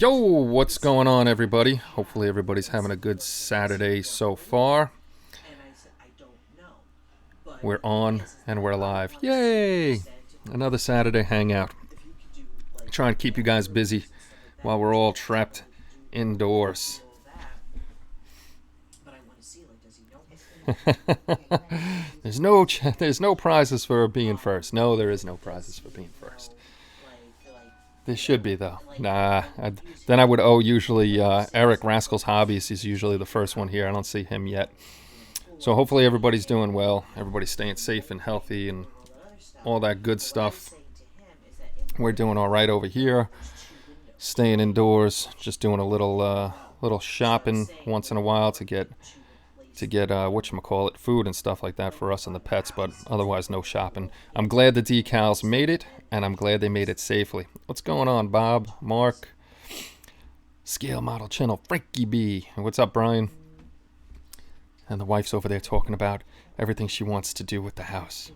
Yo, what's going on, everybody? Hopefully everybody's having a good Saturday so far. We're on and we're live. Yay! Another Saturday hangout. Trying to keep you guys busy while we're all trapped indoors. There's no prizes for being first. No, there is no prizes for being first. There should be, though. Nah. Then I would owe usually Eric Rascal's Hobbies. He's usually the first one here. I don't see him yet. So hopefully everybody's doing well. Everybody's staying safe and healthy and all that good stuff. We're doing all right over here. Staying indoors. Just doing a little shopping once in a while to get whatchamacallit, food and stuff like that for us and the pets, but otherwise no shopping. I'm glad the decals made it, and I'm glad they made it safely. What's going on, Bob, Mark, Scale Model Channel, Frankie B, and what's up, Brian? And the wife's over there talking about everything she wants to do with the house.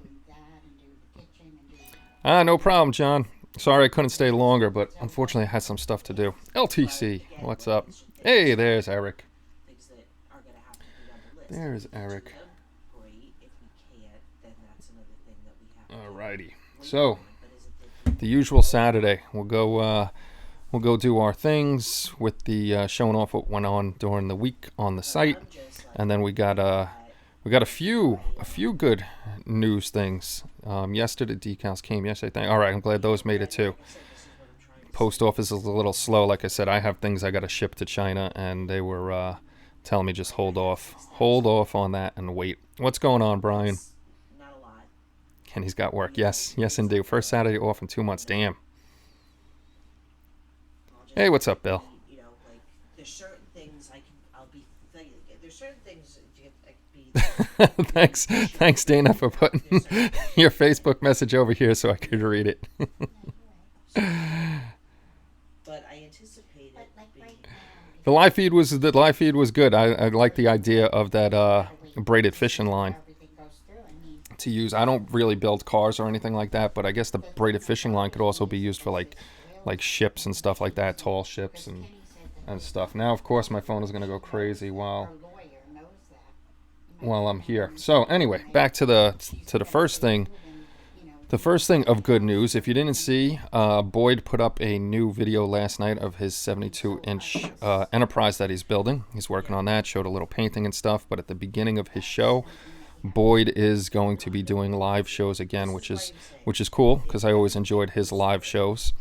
No problem, John. Sorry I couldn't stay longer, but unfortunately I had some stuff to do. LTC, what's up? Hey, there's Eric. There's Eric. Alrighty. So, the usual Saturday. We'll go do our things with the showing off what went on during the week on the site, and then we got a few good news things. Yesterday decals came yesterday. All right, I'm glad those made it too. Post office is a little slow. Like I said, I have things I got to ship to China, and they were telling me just hold off on that and wait. What's going on, Brian? Not a lot. Kenny's got work. Yes, indeed. First Saturday off in 2 months. Damn. Hey, what's up, Bill? You know, like there's certain things there's certain things I could be. Thanks, Dana, for putting your Facebook message over here so I could read it. But I anticipated being. The live feed was good. I like the idea of that braided fishing line to use. I don't really build cars or anything like that, but I guess the braided fishing line could also be used for like ships and stuff like that, tall ships and stuff. Now, of course, my phone is going to go crazy while I'm here. So anyway, back to the first thing. The first thing of good news, if you didn't see, Boyd put up a new video last night of his 72-inch Enterprise that he's building. He's working on that, showed a little painting and stuff, but at the beginning of his show, Boyd is going to be doing live shows again, which is cool, because I always enjoyed his live shows.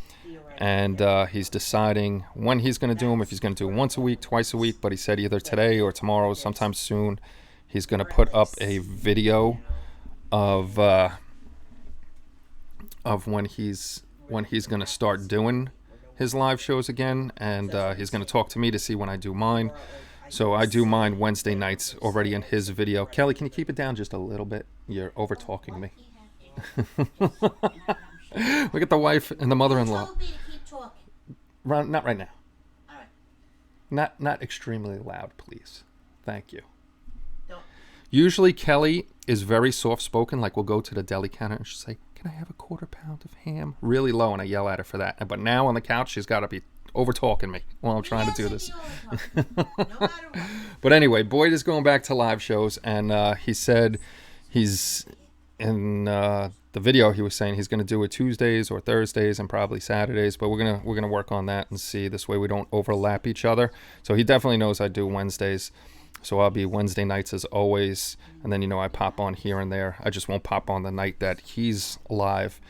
And he's deciding when he's going to do them, if he's going to do them once a week, twice a week, but he said either today or tomorrow, sometime soon, he's going to put up a video of when he's going to start doing his live shows again, and he's going to talk to me to see when I do mine. So I do mine Wednesday nights already in his video. Kelly, can you keep it down just a little bit? You're over talking me. Look at the wife and the mother-in-law. Told me to keep talking. Not right now. All right. Not extremely loud, please. Thank you. Don't. Usually Kelly is very soft-spoken. Like we'll go to the deli counter and she'll say, "Can I have a 1/4 pound of ham?" Really low, and I yell at her for that. But now on the couch, she's got to be over-talking me while I'm trying to do this. No matter what. But anyway, Boyd is going back to live shows, and he said he's in the video. He was saying he's going to do it Tuesdays or Thursdays and probably Saturdays. But we're gonna work on that and see. This way we don't overlap each other. So he definitely knows I do Wednesdays. So I'll be Wednesday nights as always, and then I pop on here and there. I just won't pop on the night that he's live,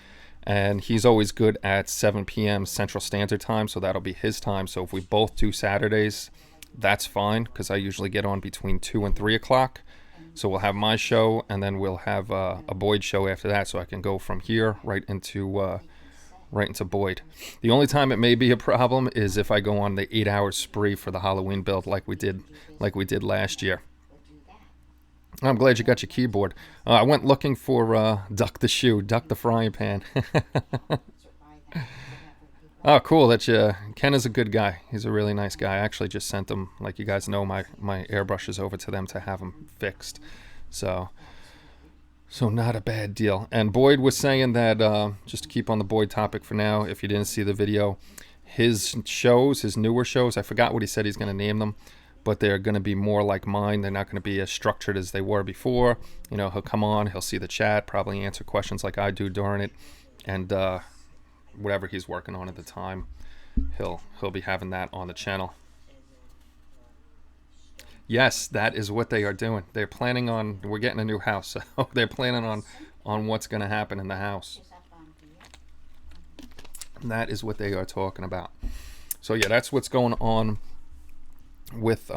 and he's always good at 7 p.m. Central Standard Time, so that'll be his time. So if we both do Saturdays, that's fine, because I usually get on between 2 and 3 o'clock. So we'll have my show, and then we'll have a Boyd show after that, so I can go from here right into Boyd. The only time it may be a problem is if I go on the 8-hour spree for the Halloween build like we did last year. I'm glad you got your keyboard. I went looking for Duck the Shoe, Duck the Frying Pan. Oh, cool. Ken is a good guy. He's a really nice guy. I actually just sent him, like you guys know, my airbrushes over to them to have them fixed. So not a bad deal. And Boyd was saying that, just to keep on the Boyd topic for now, if you didn't see the video, his shows, his newer shows, I forgot what he said he's going to name them, but they're going to be more like mine. They're not going to be as structured as they were before. You know, he'll come on, he'll see the chat, probably answer questions like I do during it, and whatever he's working on at the time, he'll be having that on the channel. Yes, that is what they are doing. They're planning on, we're getting a new house, so they're planning on what's going to happen in the house. And that is what they are talking about. So yeah, that's what's going on with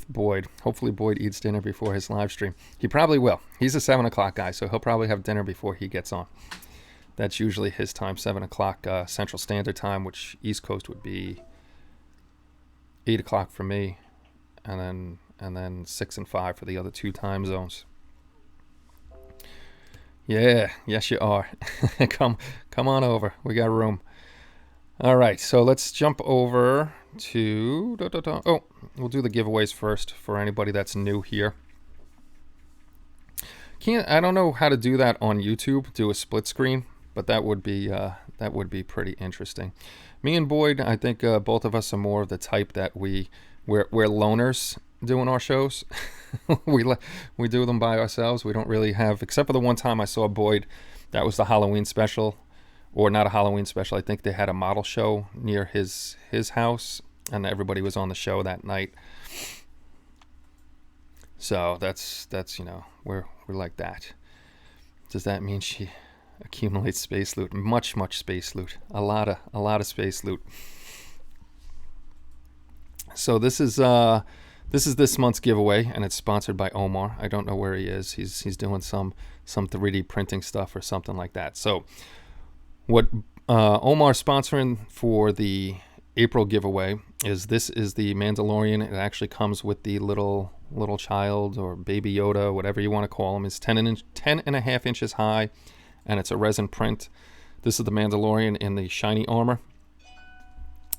Boyd. Hopefully Boyd eats dinner before his live stream. He probably will. He's a 7 o'clock guy, so he'll probably have dinner before he gets on. That's usually his time, 7 o'clock Central Standard Time, which East Coast would be 8 o'clock for me, and then 6 and 5 for the other two time zones. Yeah, yes you are. Come on over. We got room. All right, so let's jump over to... Oh, we'll do the giveaways first for anybody that's new here. I don't know how to do that on YouTube, do a split screen, but that would be pretty interesting. Me and Boyd, I think both of us are more of the type that we're loners doing our shows. we do them by ourselves. We don't really have, except for the one time I saw Boyd, that was the Halloween special, or not a Halloween special. I think they had a model show near his house, and everybody was on the show that night. So that's you know, we're like that. Does that mean she accumulates space loot? Much space loot. A lot of space loot. So this is this month's giveaway, and it's sponsored by Omar. I don't know where he is. He's doing some 3D printing stuff or something like that. So what Omar's sponsoring for the April giveaway is the Mandalorian. It actually comes with the little child or baby Yoda, whatever you want to call him. It's 10.5 inches high, and it's a resin print. This is the Mandalorian in the shiny armor.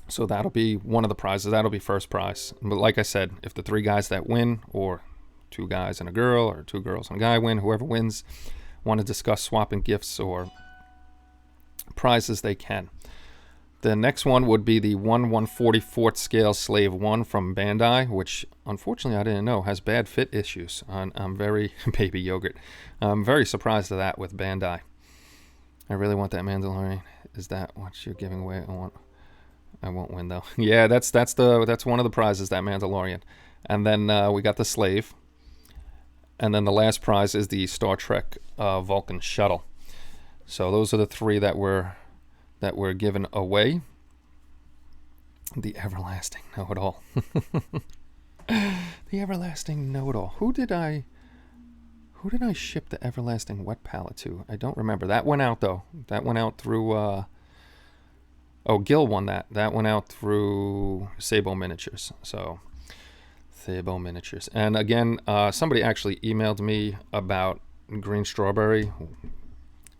So that'll be one of the prizes. That'll be first prize. But like I said, if the 3 guys that win, or 2 guys and a girl, or 2 girls and a guy win, whoever wins, want to discuss swapping gifts or prizes, they can. The next one would be the 1/144th scale Slave 1 from Bandai, which unfortunately I didn't know has bad fit issues. I'm very baby yogurt. I'm very surprised at that with Bandai. I really want that Mandalorian. Is that what you're giving away? I won't win though. Yeah, that's one of the prizes, that Mandalorian. And then we got the Slave. And then the last prize is the Star Trek Vulcan shuttle. So those are the 3 that were given away. The everlasting know-it-all. The everlasting know-it-all. Who did I ship the everlasting wet palette to? I don't remember. That went out though. That went out through Gil won that. That went out through Sabo Miniatures. So Sabo Miniatures. And again, somebody actually emailed me about Green Strawberry,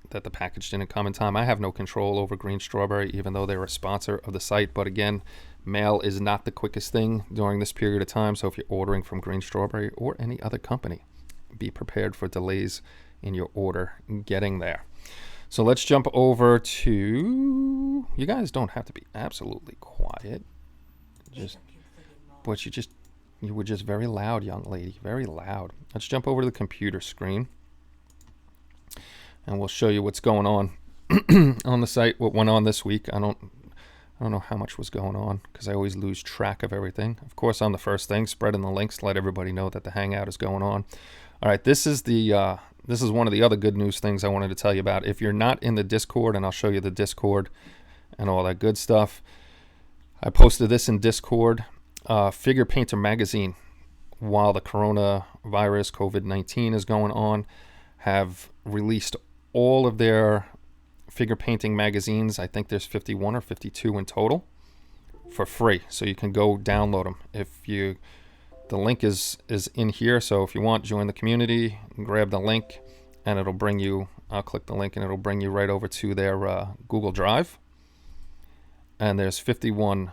that the package didn't come in time. I have no control over Green Strawberry, even though they're a sponsor of the site. But again, mail is not the quickest thing during this period of time. So if you're ordering from Green Strawberry or any other company, be prepared for delays in your order getting there. So let's jump over to... You guys don't have to be absolutely quiet. But you were just very loud, young lady. Very loud. Let's jump over to the computer screen, and we'll show you what's going on on the site, what went on this week. I don't know how much was going on, because I always lose track of everything. Of course, I'm the first thing, spreading the links to let everybody know that the Hangout is going on. All right, this is one of the other good news things I wanted to tell you about. If you're not in the Discord, and I'll show you the Discord and all that good stuff, I posted this in Discord. Figure Painter Magazine, while the coronavirus, COVID-19 is going on, have released all of their figure painting magazines. I think there's 51 or 52 in total, for free. So you can go download them. The link is in here. So if you want, join the community, grab the link, and it'll bring you, I'll click the link and it'll bring you right over to their Google Drive. And there's 51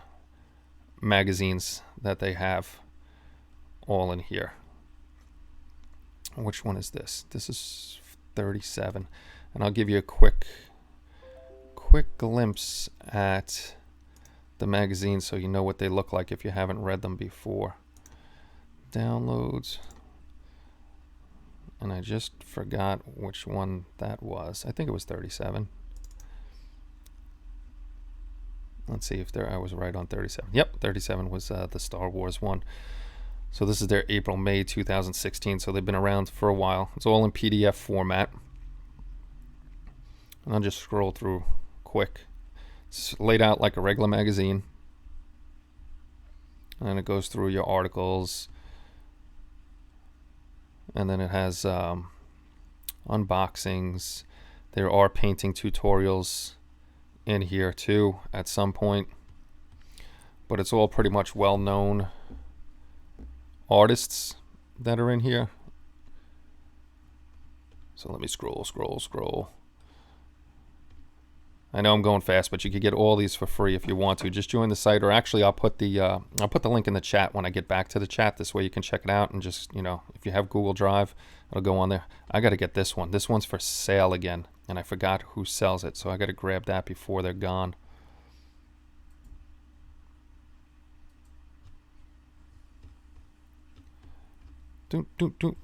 magazines that they have all in here. Which one is this? This is 37. And I'll give you a quick glimpse at the magazines so you know what they look like if you haven't read them before. Downloads. And I just forgot which one that was. I think it was 37. Let's see if I was right on 37. Yep, 37 was the Star Wars one. So this is their April, May 2016. So they've been around for a while. It's all in PDF format. And I'll just scroll through quick. It's laid out like a regular magazine. And then it goes through your articles. And then it has unboxings. There are painting tutorials in here too at some point. But it's all pretty much well-known artists that are in here. So let me scroll. I know I'm going fast, but you could get all these for free if you want to. Just join the site, or actually I'll put the link in the chat when I get back to the chat. This way you can check it out, and just, you know, if you have Google Drive, it'll go on there. I got to get this one. This one's for sale again, and I forgot who sells it, so I got to grab that before they're gone.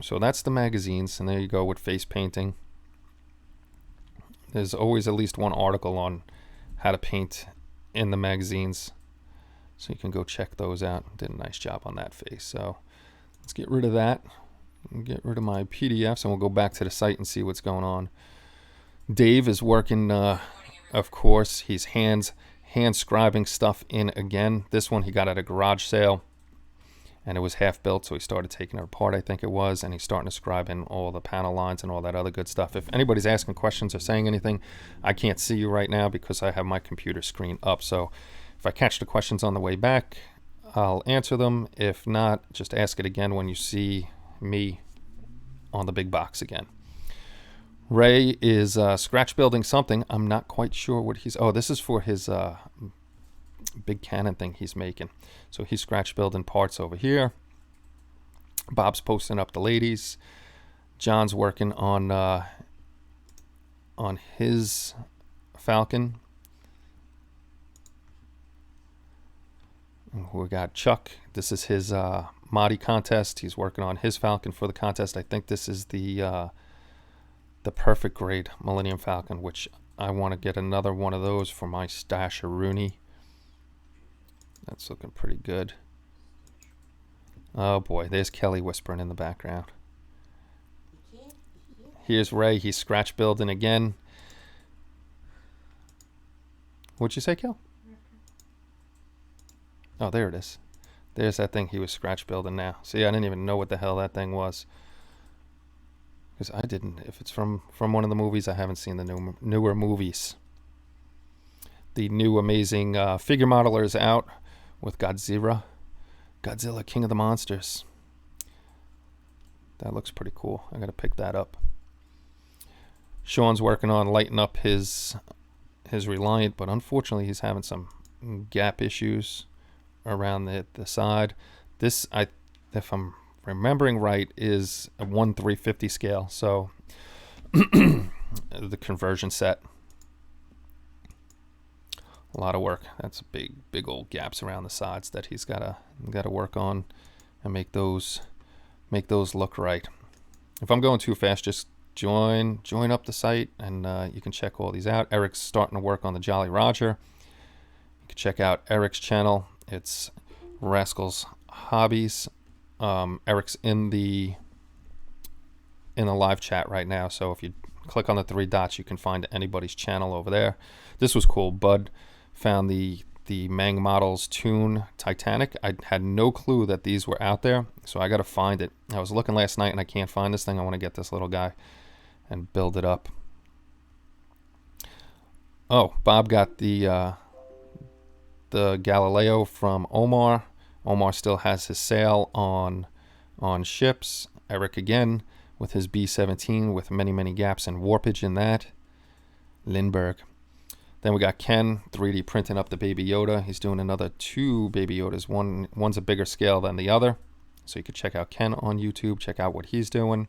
So that's the magazines, and there you go with face painting. There's always at least one article on how to paint in the magazines, so you can go check those out. Did a nice job on that face. So let's get rid of that and get rid of my PDFs, and we'll go back to the site and see what's going on. Dave is working, of course. He's hand scribing stuff in again. This one he got at a garage sale, and it was half built, so he started taking it apart, I think it was, and he's starting to scribe in all the panel lines and all that other good stuff. If anybody's asking questions or saying anything, I can't see you right now because I have my computer screen up. So if I catch the questions on the way back, I'll answer them. If not, just ask it again when you see me on the big box again. Ray is scratch building something. I'm not quite sure what he's... Oh, this is for his... big cannon thing he's making. So he's scratch building parts over here. Bob's posting up the ladies. John's working on his Falcon. And we got Chuck. This is his Mahdi contest. He's working on his Falcon for the contest. I think this is the perfect grade Millennium Falcon, which I want to get another one of those for my stash of Rooney. That's looking pretty good. Oh boy, there's Kelly whispering in the background. Here's Ray. He's scratch building again. What'd you say, Kel? Oh, there it is. There's that thing he was scratch building now. See, I didn't even know what the hell that thing was. Because I didn't. If it's from one of the movies, I haven't seen the newer movies. The new amazing figure modeler is out with Godzilla King of the Monsters. That looks pretty cool. I gotta pick that up. Sean's working on lighting up his Reliant, but unfortunately he's having some gap issues around the side. This, if I'm remembering right, is a 1/350 scale, so the conversion set. A lot of work. That's big old gaps around the sides that he's gotta work on and make those look right. If I'm going too fast, just join up the site, and you can check all these out. Eric's starting to work on the Jolly Roger. You can check out Eric's channel. It's Rascals Hobbies. Eric's in the live chat right now, so if you click on the 3 dots, you can find anybody's channel over there. This was cool. Bud found the Mang Models Tune Titanic. I had no clue that these were out there, so I got to find it. I was looking last night and I can't find this thing. I want to get this little guy and build it up. Oh, Bob got the Galileo from Omar. Omar still has his sale on ships. Eric again with his B-17 with many gaps and warpage in that. Lindbergh. Then we got Ken 3D printing up the Baby Yoda. He's doing another 2 Baby Yodas. One's a bigger scale than the other. So you can check out Ken on YouTube. Check out what he's doing.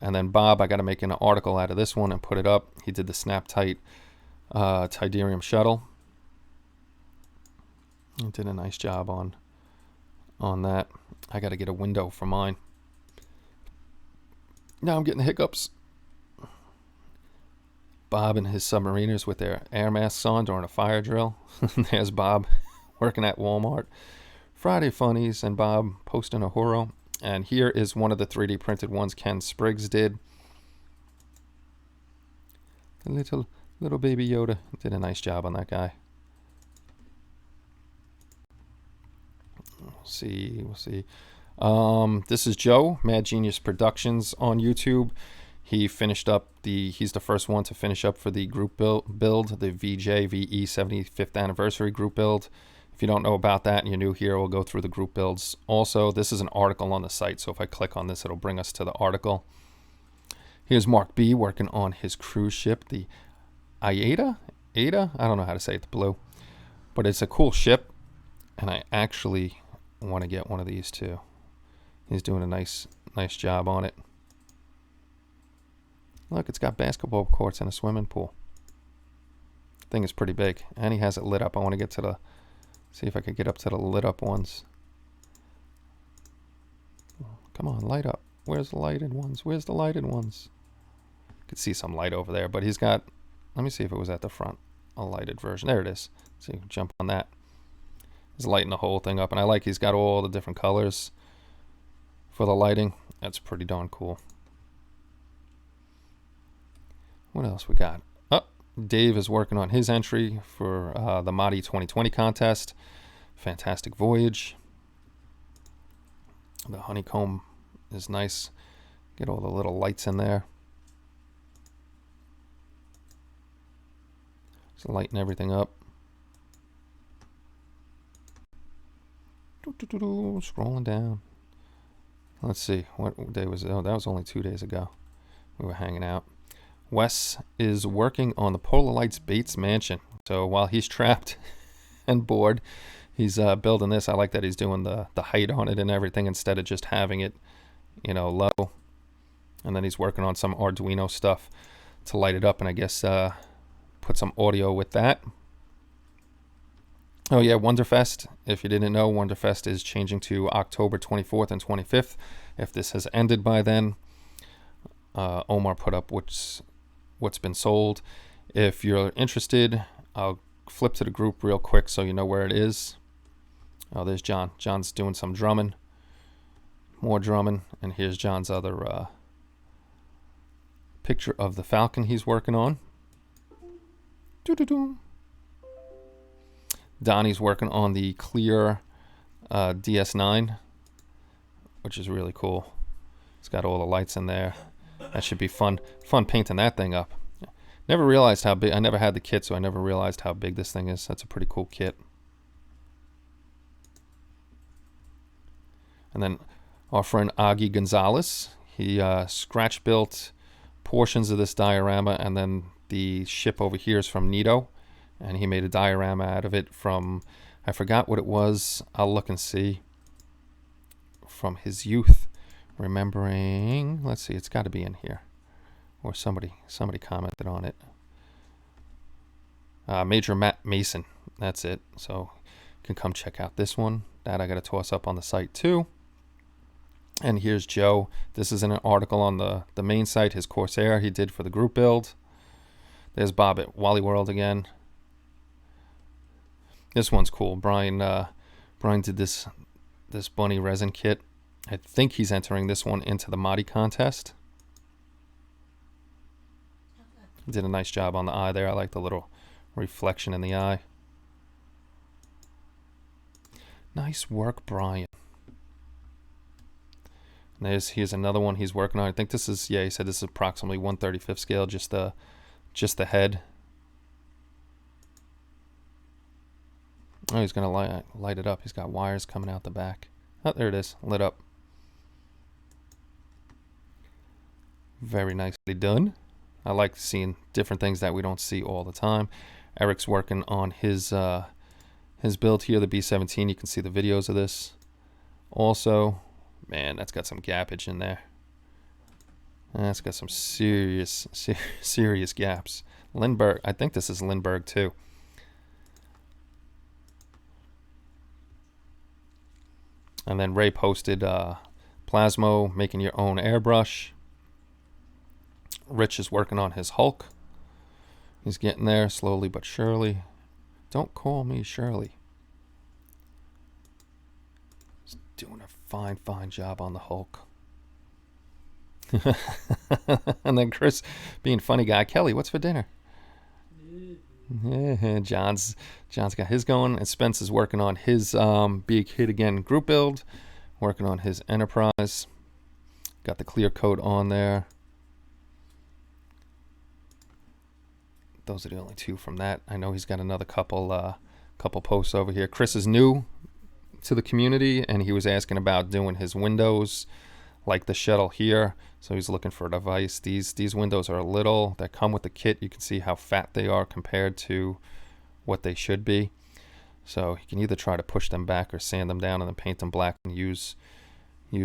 And then Bob, I got to make an article out of this one and put it up. He did the Snap Tight Tidarium Shuttle. He did a nice job on that. I got to get a window for mine. Now I'm getting the hiccups. Bob and his submariners with their air masks on during a fire drill. There's Bob working at Walmart. Friday Funnies and Bob posting a horo. And here is one of the 3D printed ones Ken Spriggs did. The little baby Yoda did a nice job on that guy. We'll see. This is Joe, Mad Genius Productions on YouTube. He finished up he's the first one to finish up for the group build, the VE 75th anniversary group build. If you don't know about that and you're new here, we'll go through the group builds. Also, this is an article on the site, so if I click on this, it'll bring us to the article. Here's Mark B working on his cruise ship, the Aida? I don't know how to say it, the blue. But it's a cool ship, and I actually want to get one of these too. He's doing a nice job on it. Look, it's got basketball courts and a swimming pool. Thing is pretty big, and he has it lit up. I want to get to see if I could get up to the lit up ones. Come on, light up. Where's the lighted ones? Where's the lighted ones? Could see some light over there, but he's got, let me see if it was at the front, a lighted version. There it is. So you can jump on that. He's lighting the whole thing up, and I like he's got all the different colors for the lighting. That's pretty darn cool. What else we got? Oh, Dave is working on his entry for the Mahdi 2020 contest. Fantastic Voyage. The honeycomb is nice. Get all the little lights in there. Just lighten everything up. Scrolling down. Let's see. What day was it? Oh, that was only 2 days ago. We were hanging out. Wes is working on the Polar Lights Bates Mansion. So while he's trapped and bored, he's building this. I like that he's doing the height on it and everything instead of just having it, low. And then he's working on some Arduino stuff to light it up, and I guess put some audio with that. Oh yeah, Wonderfest. If you didn't know, Wonderfest is changing to October 24th and 25th. If this has ended by then, Omar put up what's been sold. If you're interested, I'll flip to the group real quick so you know where it is. Oh, there's John. John's doing some drumming. More drumming. And here's John's other picture of the Falcon he's working on. Doo-doo-doo. Donnie's working on the clear DS9, which is really cool. It's got all the lights in there. That should be fun painting that thing up. Never realized how big. I never had the kit, so I never realized how big this thing is. That's a pretty cool kit. And then our friend Augie Gonzalez, he scratch built portions of this diorama, and then the ship over here is from Nito, and he made a diorama out of it from, I forgot what it was. I'll look and see. From his youth, remembering. Let's see, it's got to be in here, or somebody commented on it. Major Matt Mason, that's it. So you can come check out this one. That I got to toss up on the site too. And here's Joe. This is in an article on the main site, his Corsair he did for the group build. There's Bob at Wally World again. This one's cool. Brian did this bunny resin kit. I think he's entering this one into the Mahdi contest. Did a nice job on the eye there. I like the little reflection in the eye. Nice work, Brian. And here's another one he's working on. I think this is, he said this is approximately 1/35 scale, just the head. Oh, he's going to light it up. He's got wires coming out the back. Oh, there it is, lit up. Very nicely done. I like seeing different things that we don't see all the time. Eric's working on his build here, the B17. You can see the videos of this. Also, man, that's got some gappage in there. That's got some serious gaps. Lindbergh, I think this is Lindbergh too. And then Ray posted Plasmo making your own airbrush. Rich is working on his Hulk. He's getting there slowly but surely. Don't call me Shirley. He's doing a fine, fine job on the Hulk. And then Chris being funny guy. Kelly, what's for dinner? Yeah, John's got his going, and Spence is working on his Be a Kid Again group build, working on his Enterprise. Got the clear coat on there. Those are the only two from that. I know he's got another couple posts over here. Chris is new to the community, and he was asking about doing his windows like the shuttle here. So he's looking for a device. These windows are little. That come with the kit. You can see how fat they are compared to what they should be. So you can either try to push them back or sand them down and then paint them black and use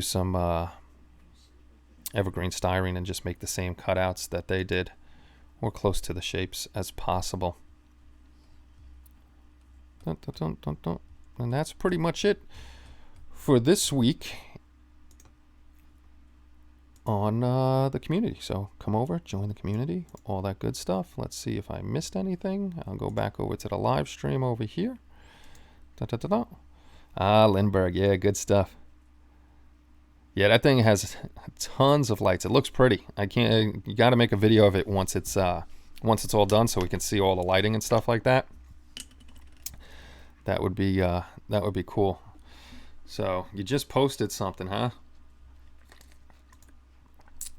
some evergreen styrene and just make the same cutouts that they did, or close to the shapes as possible. Dun, dun, dun, dun, dun. And that's pretty much it for this week on the community. So come over, join the community, all that good stuff. Let's see if I missed anything. I'll go back over to the live stream over here. Da, da, da, da. Ah, Lindbergh, yeah, good stuff. Yeah, that thing has tons of lights. It looks pretty. You got to make a video of it once it's all done, so we can see all the lighting and stuff like that. That would be cool. So you just posted something, huh?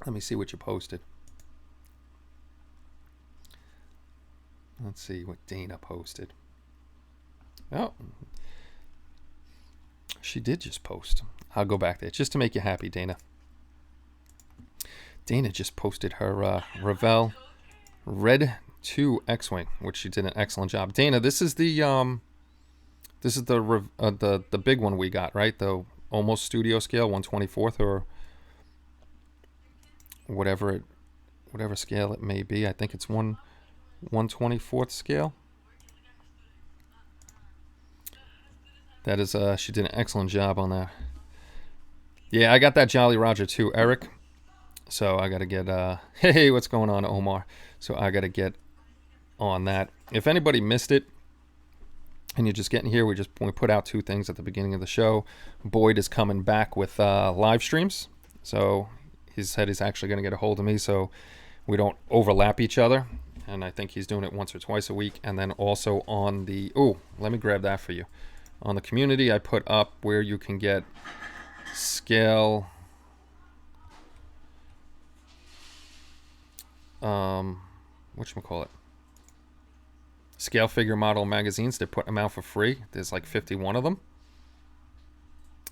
Let me see what you posted. Let's see what Dana posted. Oh, she did just post. I'll go back there just to make you happy, Dana. Dana just posted her Revell Red 2 X-Wing, which she did an excellent job. Dana, this is the big one we got, right? The almost studio scale, 1/24th or whatever scale it may be. I think it's 1/24th scale. That is, she did an excellent job on that. Yeah, I got that Jolly Roger too, Eric. So I got to get, hey, what's going on, Omar? So I got to get on that. If anybody missed it and you're just getting here, we put out two things at the beginning of the show. Boyd is coming back with live streams. So he said he's actually going to get a hold of me so we don't overlap each other. And I think he's doing it once or twice a week. And then also on the, let me grab that for you. On the community, I put up where you can get scale whatchamacallit, scale figure model magazines. They're putting them out for free. There's like 51 of them.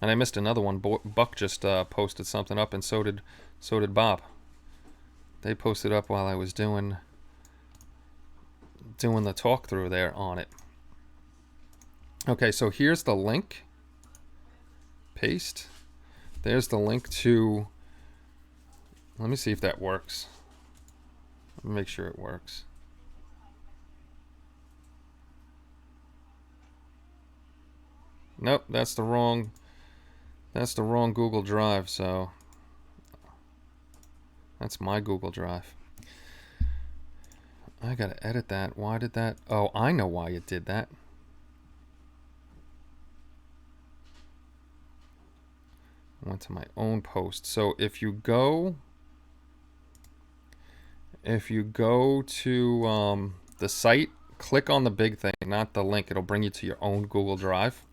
And I missed another one. Buck just posted something up, and so did Bob. They posted up while I was doing the talk through there on it. Okay, so here's the link. Paste. There's the link to, let me see if that works. Let me make sure it works. Nope, that's the wrong Google Drive, so that's my Google Drive. I gotta edit that. Why did that? Oh, I know why it did that. I went to my own post. So if you go to the site, click on the big thing, not the link. It'll bring you to your own Google Drive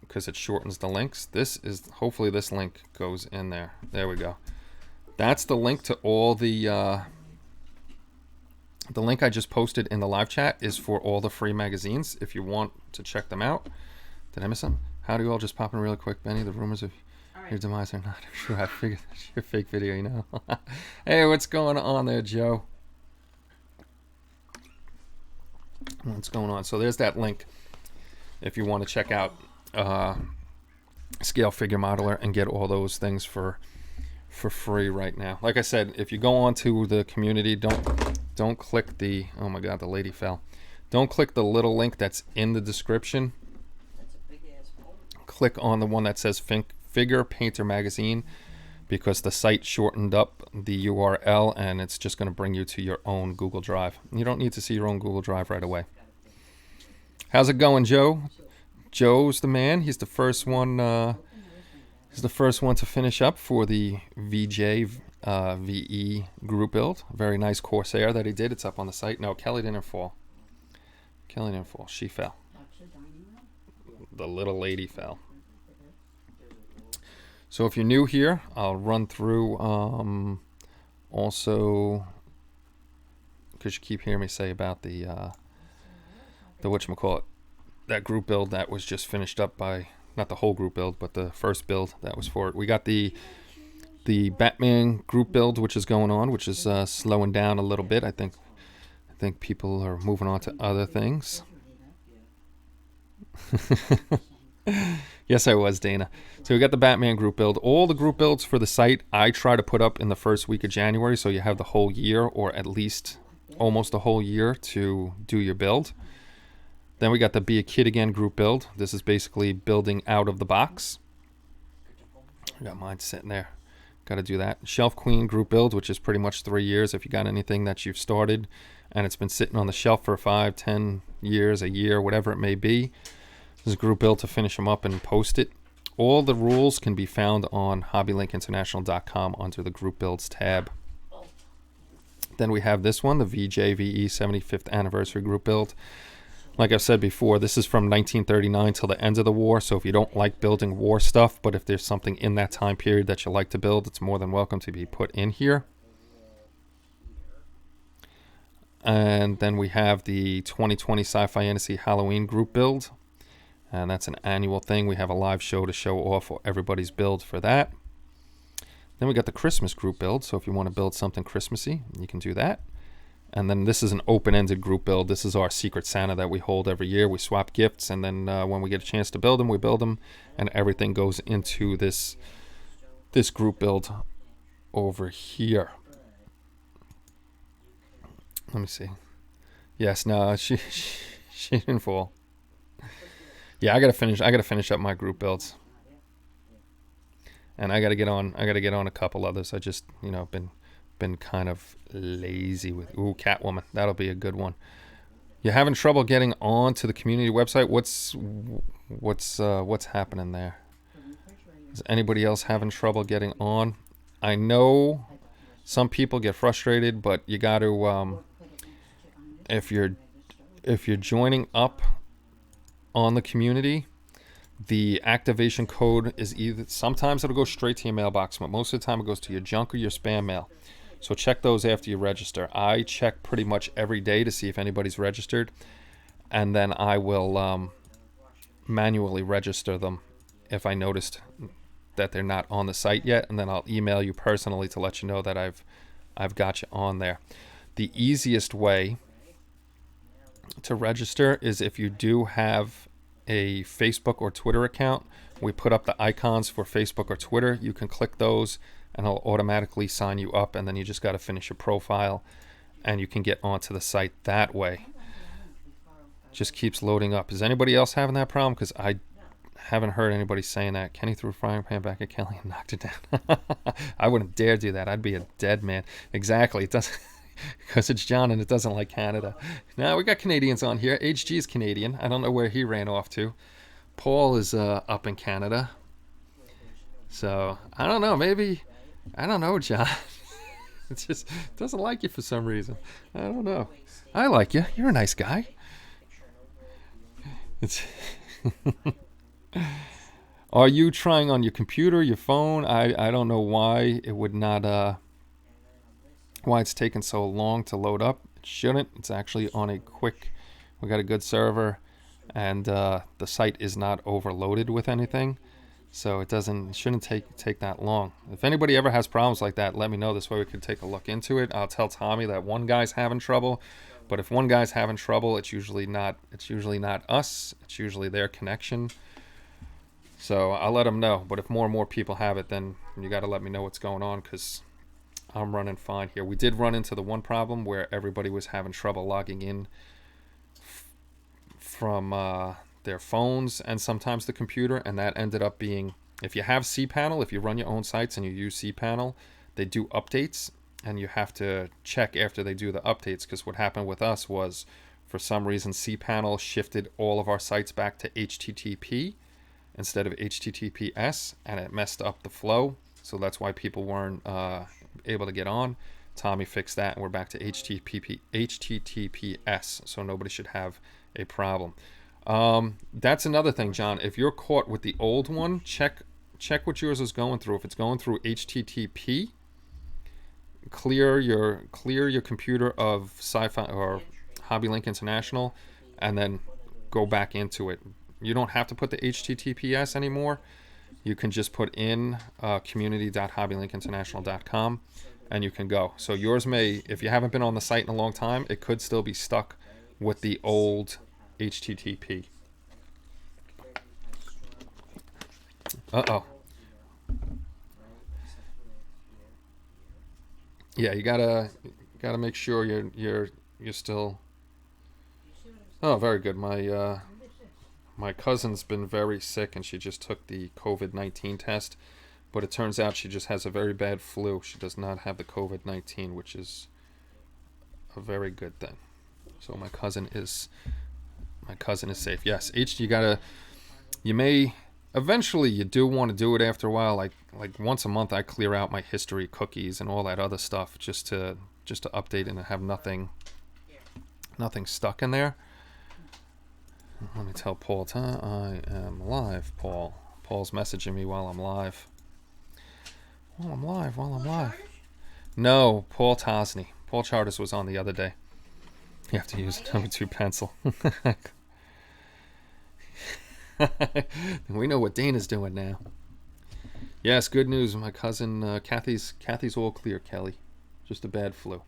because it shortens the links. Hopefully this link goes in there. There we go. That's the link to all the link I just posted in the live chat is for all the free magazines if you want to check them out. Did I miss something? How do you all just pop in really quick, Benny? The rumors of your demise are not true. I figured that's your fake video, you know. Hey, what's going on there, Joe? What's going on? So there's that link if you want to check out Scale Figure Modeler and get all those things for free right now. Like I said, if you go onto the community, don't click the, oh my god, the lady fell. Don't click the little link that's in the description. click on the one that says Figure Painter Magazine, because the site shortened up the URL, and it's just going to bring you to your own Google Drive. You don't need to see your own Google Drive right away. How's it going, Joe? Joe's the man. He's the first one. He's the first one to finish up for the VJ VE group build. Very nice Corsair that he did. It's up on the site. No, Kelly didn't fall. Kelly didn't fall. She fell. The little lady fell. So if you're new here, I'll run through also, because you keep hearing me say about the whatchamacallit, that group build that was just finished up by, not the whole group build, but the first build that was for it. We got the Batman group build, which is going on, which is slowing down a little bit. I think people are moving on to other things. Yes, I was, Dana. So we got the Batman group build. All the group builds for the site I try to put up in the first week of January, so you have the whole year, or at least almost a whole year, to do your build. Then we got the Be a Kid Again group build. This is basically building out of the box. I got mine sitting there. Got to do that. Shelf Queen group build, which is pretty much 3 years. If you got anything that you've started and it's been sitting on the shelf for 5, 10 years, a year, whatever it may be, this is a group build to finish them up and post it. All the rules can be found on hobbylinkinternational.com under the group builds tab. Then we have this one, the VJVE 75th anniversary group build. Like I've said before, this is from 1939 till the end of the war, so if you don't like building war stuff, but if there's something in that time period that you like to build, it's more than welcome to be put in here. And then we have the 2020 Sci-Fi Fantasy Halloween group build, and that's an annual thing. We have a live show to show off everybody's build for that. Then we got the Christmas group build, so if you want to build something Christmassy, you can do that. And then this is an open-ended group build. This is our Secret Santa that we hold every year. We swap gifts, and then when we get a chance to build them, we build them, and everything goes into this group build over here. Let me see. Yes, no, she didn't fall. Yeah, I gotta finish up my group builds, and I gotta get on a couple others. I just been kind of lazy with Catwoman. That'll be a good one. You're having trouble getting on to the community website? What's happening there? Is anybody else having trouble getting on? I know some people get frustrated, but you got to if you're joining up on the community, the activation code is either, sometimes it'll go straight to your mailbox, but most of the time it goes to your junk or your spam mail. So check those after you register. I check pretty much every day to see if anybody's registered, and then I will manually register them if I noticed that they're not on the site yet, and then I'll email you personally to let you know that I've got you on there. The easiest way to register is if you do have a Facebook or Twitter account. We put up the icons for Facebook or Twitter. You can click those and it'll automatically sign you up, and then you just got to finish your profile and you can get onto the site that way. Just keeps loading up. Is anybody else having that problem? Because I haven't heard anybody saying that. Kenny threw a frying pan back at Kelly and knocked it down. I wouldn't dare do that. I'd be a dead man. Exactly. It doesn't, because it's John and it doesn't like Canada. Now we got Canadians on here. HG is Canadian. I don't know where he ran off to. Paul is up in Canada. So I don't know. Maybe, I don't know, John. It just doesn't like you for some reason. I don't know. I like you. You're a nice guy. It's Are you trying on your computer, your phone? I don't know why it would not why it's taken so long to load up. It shouldn't. It's actually on a quick, we got a good server, and the site is not overloaded with anything, so it shouldn't take that long. If anybody ever has problems like that, let me know. This way we could take a look into it. I'll tell Tommy that one guy's having trouble, but if one guy's having trouble, it's usually not us. It's usually their connection. So I'll let them know. But if more and more people have it, then you got to let me know what's going on, because I'm running fine here. We did run into the one problem where everybody was having trouble logging in from their phones and sometimes the computer, and that ended up being, if you have cPanel, if you run your own sites and you use cPanel, they do updates, and you have to check after they do the updates, because what happened with us was, for some reason, cPanel shifted all of our sites back to HTTP instead of HTTPS, and it messed up the flow, so that's why people weren't able to get on. Tommy fixed that, and we're back to HTTPS, so nobody should have a problem. That's another thing, John. If you're caught with the old one, check what yours is going through. If it's going through HTTP, clear your computer of Sci-Fi or HobbyLink International, and then go back into it. You don't have to put the HTTPS anymore. You can just put in community.hobbylinkinternational.com, and you can go. So yours may, if you haven't been on the site in a long time, it could still be stuck with the old HTTP. Uh-oh. Yeah, you gotta make sure you're still. Oh, very good. My cousin's been very sick, and she just took the COVID-19 test, but it turns out she just has a very bad flu. She does not have the COVID-19, which is a very good thing. So my cousin is safe. Yes, you may eventually, you do want to do it after a while. Like once a month, I clear out my history cookies and all that other stuff just to update and have nothing stuck in there. Let me tell Paul, I am live, Paul. Paul's messaging me while I'm live. While I'm live. No, Paul Tosney. Paul Charters was on the other day. You have to use a number 2 pencil. We know what Dana's doing now. Yes, good news. My cousin Kathy's all clear, Kelly. Just a bad flu.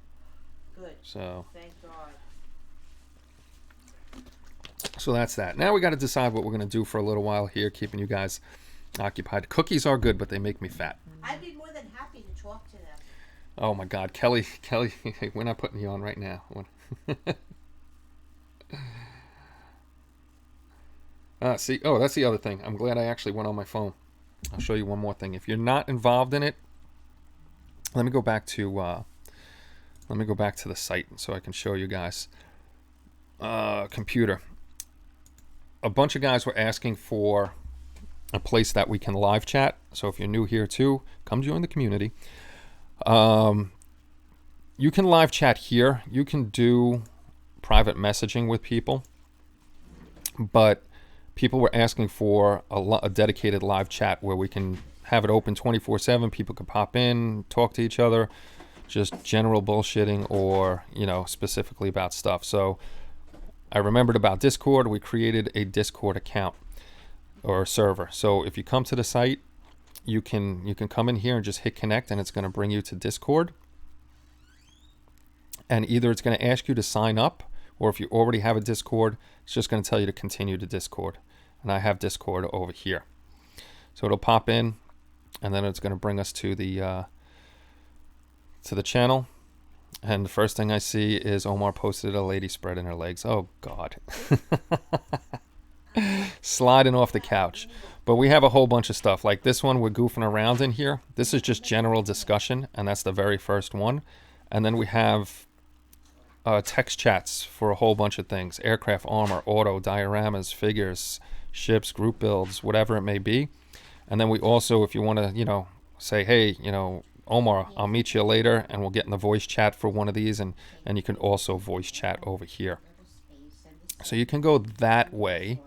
Good. So. Thank God. So that's that. Now we got to decide what we're going to do for a little while here, keeping you guys occupied. Cookies are good, but they make me fat. I'd be more than happy to talk to them. Oh my God, Kelly, we're not putting you on right now. See, oh, that's the other thing. I'm glad I actually went on my phone. I'll show you one more thing. If you're not involved in it, let me go back to the site so I can show you guys. Computer. A bunch of guys were asking for a place that we can live chat. So if you're new here too, come join the community. You can live chat here. You can do private messaging with people, but people were asking for a dedicated live chat where we can have it open 24/7. People can pop in, talk to each other, just general bullshitting, or specifically about stuff. So I remembered about Discord. We created a Discord account or a server. So if you come to the site, you can come in here and just hit connect, and it's going to bring you to Discord. And either it's going to ask you to sign up, or if you already have a Discord, it's just going to tell you to continue to Discord. And I have Discord over here. So it'll pop in, and then it's going to bring us to the channel. And the first thing I see is Omar posted a lady spreading her legs. Oh, God. Sliding off the couch. But we have a whole bunch of stuff. Like this one, we're goofing around in here. This is just general discussion, and that's the very first one. And then we have text chats for a whole bunch of things. Aircraft, armor, auto, dioramas, figures, ships, group builds, whatever it may be. And then we also, if you want to, say, hey, Omar, I'll meet you later, and we'll get in the voice chat for one of these, and you can also voice chat over here. So you can go that way.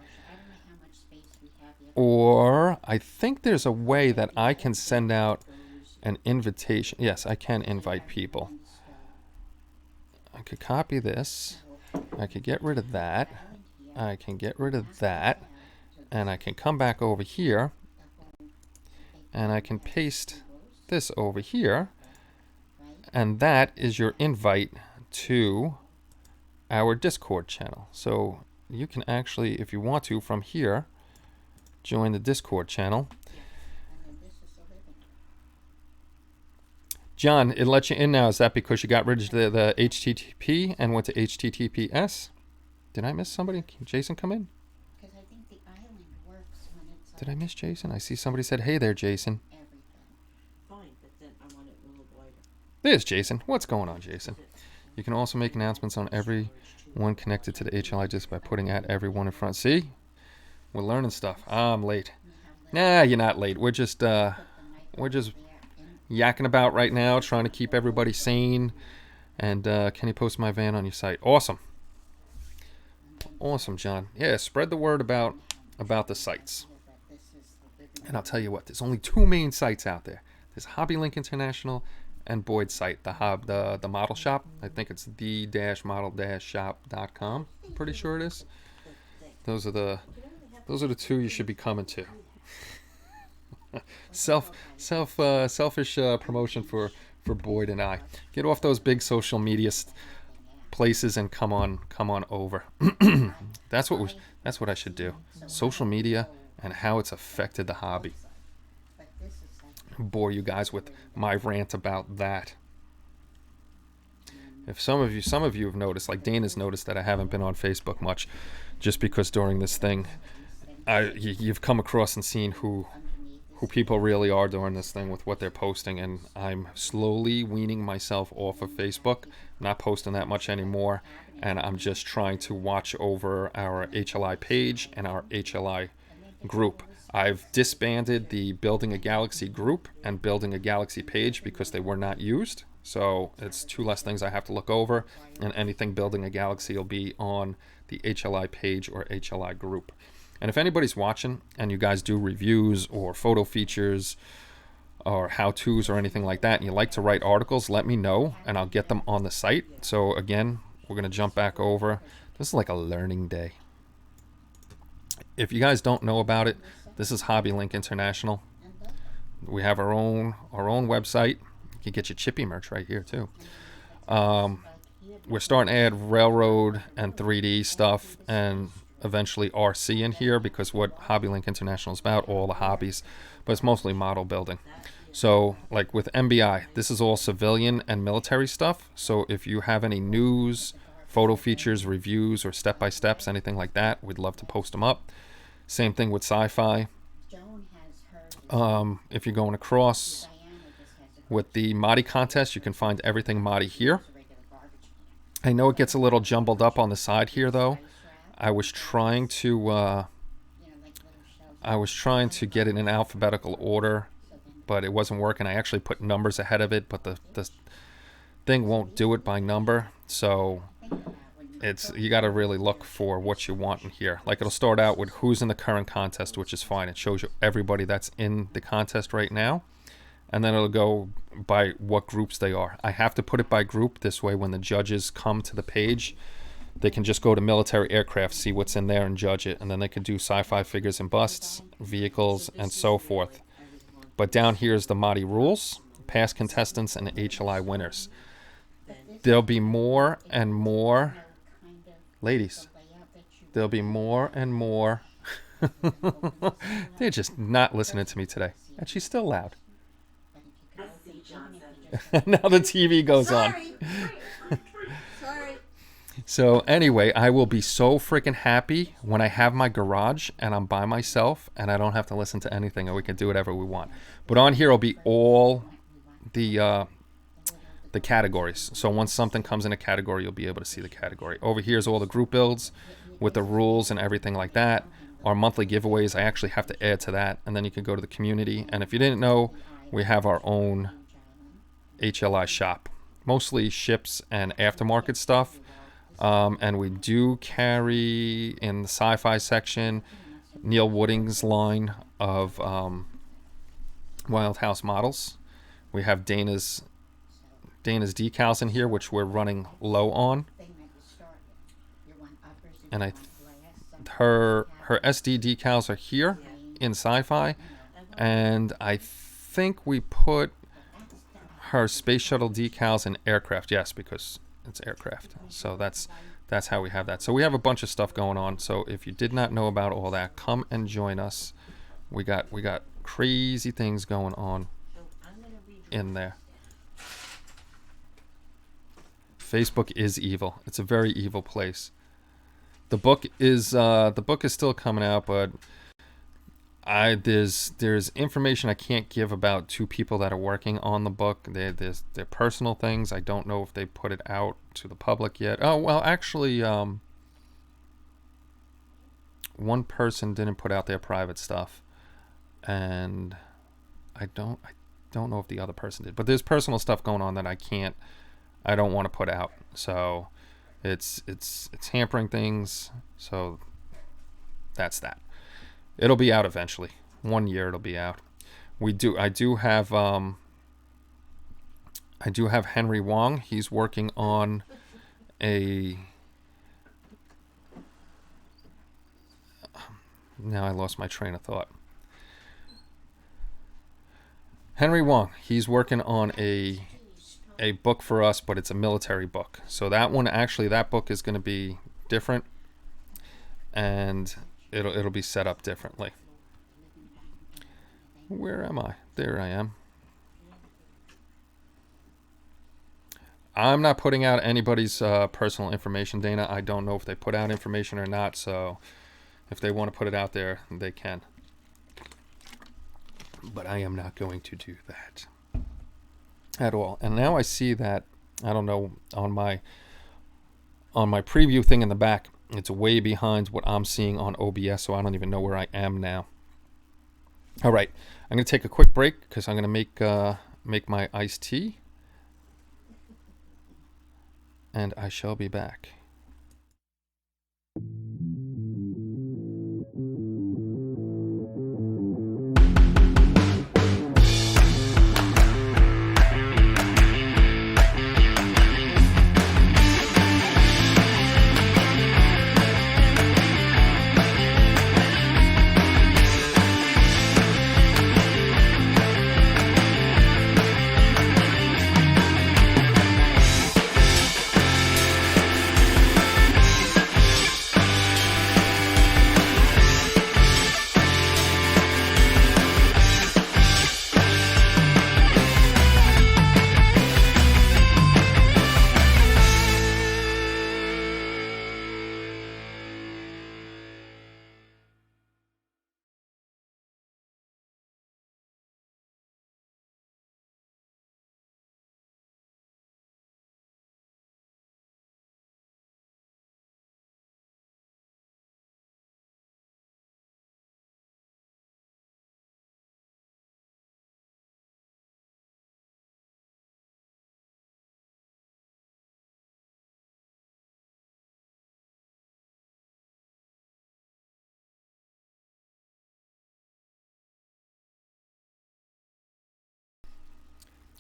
Or I think there's a way that I can send out an invitation. Yes, I can invite people. I could copy this. I could get rid of that. I can get rid of that. And I can come back over here. And I can paste this over here. And that is your invite to our Discord channel. So you can actually, if you want to, from here, join the Discord channel. John, it lets you in now. Is that because you got rid of the HTTP and went to HTTPS? Did I miss somebody? Can Jason come in? Because I think Did I miss Jason? I see somebody said, hey there, Jason. Fine, but then I want it a little wider. There's Jason. What's going on, Jason? You can also make announcements on everyone connected to the HLI just by putting at everyone in front. See? We're learning stuff. I'm late. Nah, you're not late. We're just yakking about right now, trying to keep everybody sane. And can you post my van on your site? Awesome. Awesome, John. Yeah, spread the word about the sites. And I'll tell you what, there's only two main sites out there. There's HobbyLink International and Boyd's site, the model shop. I think it's the-model-shop.com. Pretty sure it is. Those are the two you should be coming to. Selfish promotion for Boyd and I. Get off those big social media places and come on over. That's what I should do. Social media and how it's affected the hobby. Bore you guys with my rant about that. If some of you have noticed, like Dana's noticed, that I haven't been on Facebook much, just because during this thing, you've come across and seen who people really are during this thing with what they're posting, and I'm slowly weaning myself off of Facebook. I'm not posting that much anymore, and I'm just trying to watch over our HLI page and our HLI group. I've disbanded the Building a Galaxy group and Building a Galaxy page because they were not used, so it's two less things I have to look over, and anything Building a Galaxy will be on the HLI page or HLI group. And if anybody's watching and you guys do reviews or photo features or how-tos or anything like that, and you like to write articles, let me know and I'll get them on the site. So again, we're going to jump back over. This is like a learning day. If you guys don't know about it, this is HobbyLink International. We have our own website. You can get your Chippy merch right here too. We're starting to add railroad and 3D stuff and eventually RC in here, because what HobbyLink International is about, all the hobbies, but it's mostly model building. So like with MBI, this is all civilian and military stuff. So if you have any news, photo features, reviews, or step-by-steps, anything like that, we'd love to post them up. Same thing with sci-fi. If you're going across with the Madi contest, you can find everything Madi here. I know it gets a little jumbled up on the side here though. I was trying to get it in alphabetical order, but it wasn't working. I actually put numbers ahead of it, but the thing won't do it by number. So you got to really look for what you want in here. Like it'll start out with who's in the current contest, which is fine. It shows you everybody that's in the contest right now, and then it'll go by what groups they are. I have to put it by group. This way, when the judges come to the page, they can just go to military aircraft, see what's in there, and judge it. And then they can do sci-fi figures and busts, vehicles, and so forth. But down here is the Madi rules, past contestants, and HLI winners. There'll be more and more, ladies, there'll be more and more. They're just not listening to me today. And she's still loud. Now the TV goes on. Sorry. So anyway, I will be so freaking happy when I have my garage and I'm by myself and I don't have to listen to anything and we can do whatever we want. But on here will be all the categories. So once something comes in a category, you'll be able to see the category. Over here is all the group builds with the rules and everything like that. Our monthly giveaways, I actually have to add to that. And then you can go to the community. And if you didn't know, we have our own HLI shop. Mostly ships and aftermarket stuff. And we do carry in the sci-fi section Neil Wooding's line of Wild House models. We have Dana's decals in here, which we're running low on. And her SD decals are here in sci-fi, and I think we put her space shuttle decals in aircraft. Yes, because it's aircraft. So that's how we have that. So we have a bunch of stuff going on. So if you did not know about all that, come and join us. We got crazy things going on in there. Facebook is evil. It's a very evil place. The book is still coming out, but There's information I can't give about two people that are working on the book. There's personal things. I don't know if they put it out to the public yet. Oh well, actually, one person didn't put out their private stuff, and I don't know if the other person did. But there's personal stuff going on that I don't want to put out. So it's hampering things. So that's that. It'll be out eventually. 1 year it'll be out. I do have Henry Wong. He's working on now I lost my train of thought. Henry Wong, he's working on a book for us, but it's a military book. So that book is going to be different, and it'll be set up differently. Where am I? There I am. I'm not putting out anybody's personal information, Dana. I don't know if they put out information or not, so if they want to put it out there, they can. But I am not going to do that at all. And now I see that, I don't know, on my preview thing in the back, it's way behind what I'm seeing on OBS, so I don't even know where I am now. All right, I'm going to take a quick break because I'm going to make my iced tea, and I shall be back.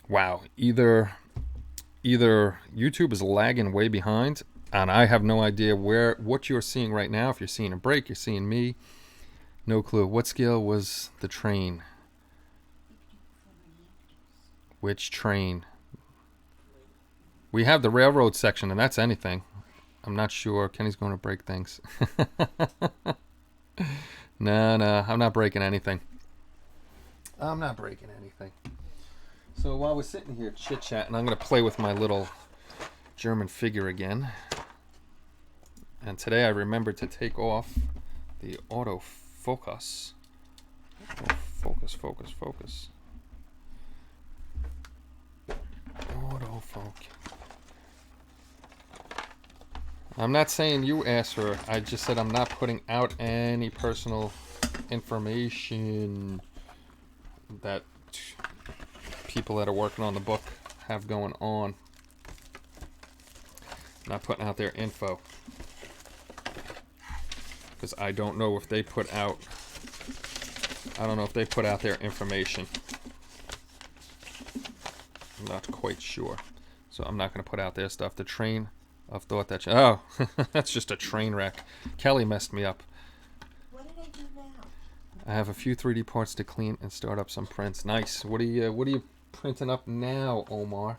Wow, either YouTube is lagging way behind, and I have no idea what you're seeing right now. If you're seeing a break, you're seeing me. No clue. What scale was the train? Which train? We have the railroad section, and that's anything. I'm not sure. Kenny's going to break things. No, I'm not breaking anything. I'm not breaking anything. So while we're sitting here chit-chatting, I'm going to play with my little German figure again. And today I remembered to take off the autofocus. Focus. Autofocus. I'm not saying you asked her. I just said I'm not putting out any personal information that people that are working on the book have going on. Not putting out their info, because I don't know if they put out their information. I'm not quite sure, so I'm not going to put out their stuff. The train of thought that that's just a train wreck. Kelly messed me up. What did I do now? I have a few 3D parts to clean and start up some prints. Nice. What are you printing up now, Omar?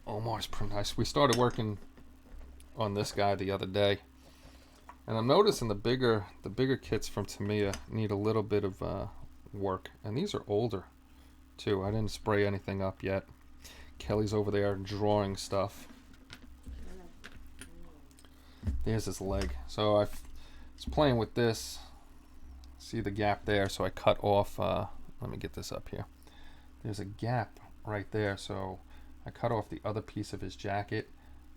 Omar's pretty nice. We started working on this guy the other day, and I'm noticing the bigger kits from Tamiya need a little bit of work, and these are older too. I didn't spray anything up yet. Kelly's over there drawing stuff. There's his leg. So I was playing with this. See the gap there? So I cut off, let me get this up here. There's a gap right there, so I cut off the other piece of his jacket.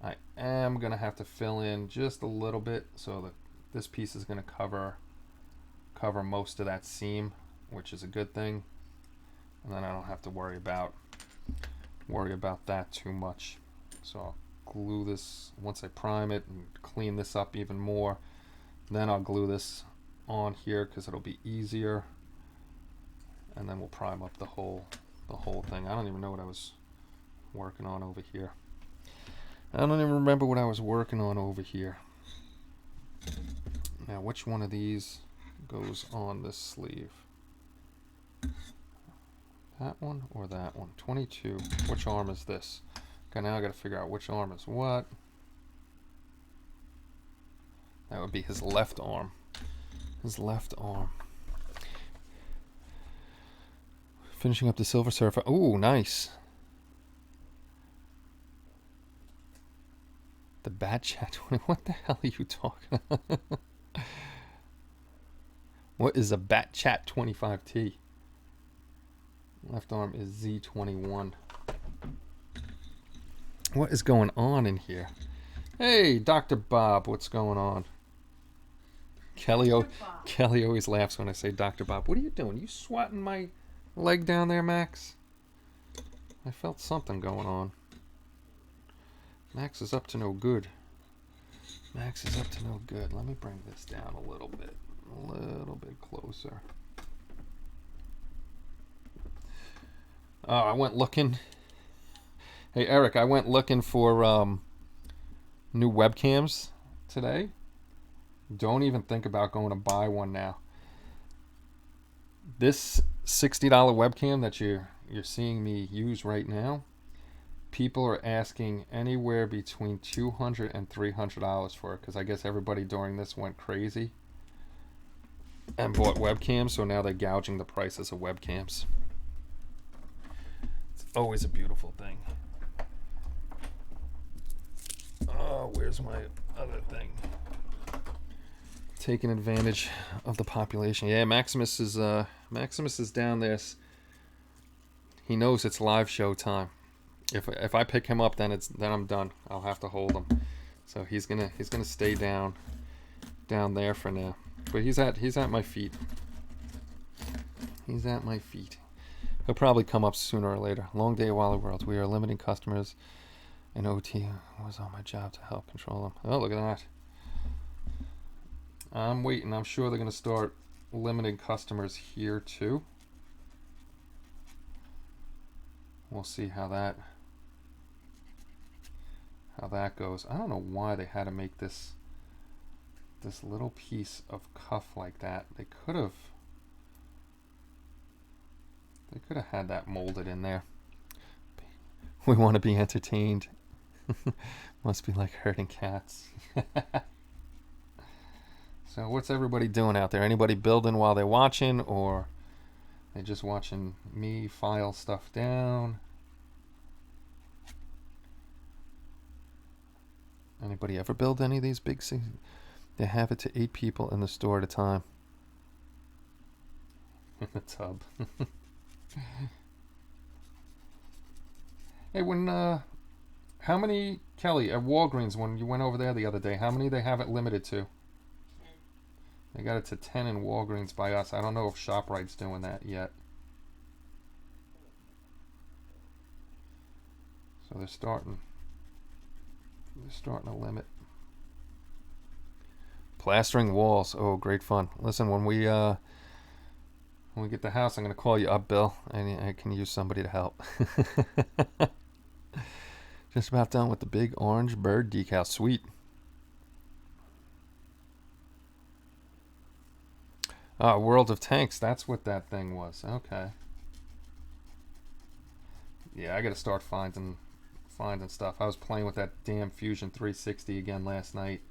I am gonna have to fill in just a little bit, so that this piece is gonna cover most of that seam, which is a good thing. And then I don't have to worry about that too much. So I'll glue this once I prime it and clean this up even more. Then I'll glue this on here because it'll be easier. And then we'll prime up the whole thing. I don't even know what I was working on over here. I don't even remember what I was working on over here. Now, which one of these goes on this sleeve? That one or that one? 22. Which arm is this? Okay, now I gotta figure out which arm is what. That would be his left arm. His left arm. Finishing up the Silver Surfer. Ooh, nice. The Bat Chat 20. What the hell are you talking about? What is a Bat Chat 25T? Left arm is Z21. What is going on in here? Hey, Dr. Bob, what's going on? Kelly always laughs when I say Dr. Bob. What are you doing? You swatting my leg down there, Max? I felt something going on. Max is up to no good. Max is up to no good. Let me bring this down a little bit closer. Oh, I went looking. Hey, Eric, I went looking for new webcams today. Don't even think about going to buy one now. This $60 webcam that you're seeing me use right now, people are asking anywhere between $200 and $300 for it, because I guess everybody during this went crazy and bought webcams, so now they're gouging the prices of webcams. It's always a beautiful thing. Oh, where's my other thing? Taking advantage of the population. Yeah, Maximus is down there. He knows it's live show time. If I pick him up, then I'm done. I'll have to hold him. So he's gonna stay down there for now. But he's at my feet. He's at my feet. He'll probably come up sooner or later. Long day at Wally World. We are limiting customers, and OT was on my job to help control them. Oh, look at that. I'm waiting. I'm sure they're gonna start limiting customers here too. We'll see how that goes. I don't know why they had to make this little piece of cuff like that. They could have had that molded in there. We want to be entertained. Must be like herding cats. So what's everybody doing out there? Anybody building while they're watching, or they just watching me file stuff down? Anybody ever build any of these big things? They have it to 8 people in the store at a time. In the tub. Hey, when how many, Kelly, at Walgreens, when you went over there the other day, how many they have it limited to? 10. They got it to 10 in Walgreens by us. I don't know if ShopRite's doing that yet. So they're starting to limit. Plastering walls. Oh, great fun. Listen, when we get the house, I'm going to call you up, Bill. I can use somebody to help. Just about done with the big orange bird decal. Sweet. World of Tanks. That's what that thing was. Okay. Yeah, I got to start finding stuff. I was playing with that damn Fusion 360 again last night.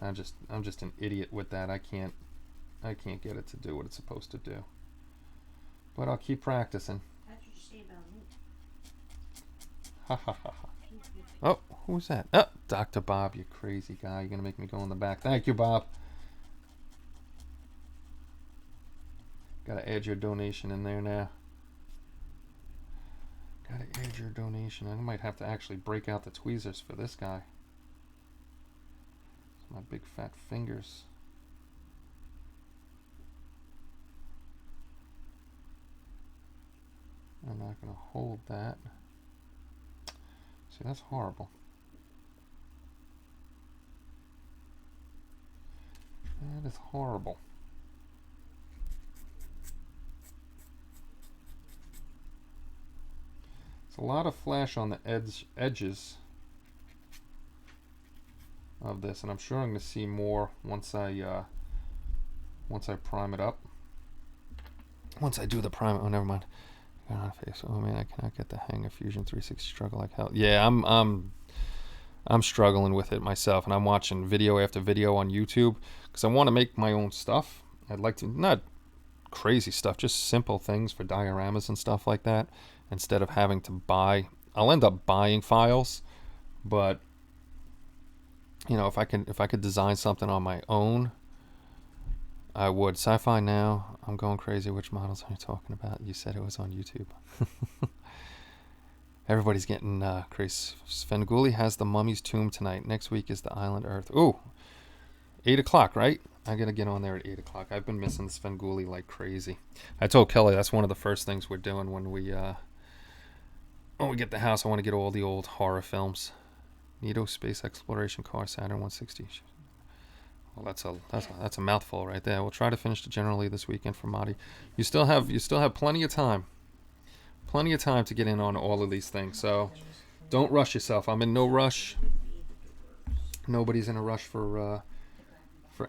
I'm just an idiot with that. I can't get it to do what it's supposed to do. But I'll keep practicing. That's what you say about me. Ha ha ha ha. Oh, who's that? Oh, Dr. Bob, you crazy guy. You're gonna make me go in the back. Thank you, Bob. Gotta add your donation in there now. Gotta add your donation. I might have to actually break out the tweezers for this guy. My big fat fingers. I'm not gonna hold that. See, that's horrible. That is horrible. It's a lot of flash on the edges of this, and I'm sure I'm going to see more once I prime it up. Once I do the prime, oh never mind. Oh man, I cannot get the hang of Fusion 360. Struggle like hell. Yeah, I'm struggling with it myself, and I'm watching video after video on YouTube because I want to make my own stuff. I'd like to, not crazy stuff, just simple things for dioramas and stuff like that, instead of having to buy. I'll end up buying files, but you know, if I could design something on my own, I would. Sci-Fi Now, I'm going crazy. Which models are you talking about? You said it was on YouTube. Everybody's getting crazy. Svengoolie has the Mummy's Tomb tonight. Next week is the Island Earth. Ooh, 8 o'clock, right? I gotta get on there at 8 o'clock. I've been missing Svengoolie like crazy. I told Kelly that's one of the first things we're doing when we get the house. I want to get all the old horror films. Nito Space Exploration Car, Saturn 160. Well, that's a mouthful right there. We'll try to finish the General Lee this weekend for Marty. You still have plenty of time. Plenty of time to get in on all of these things. So don't rush yourself. I'm in no rush. Nobody's in a rush for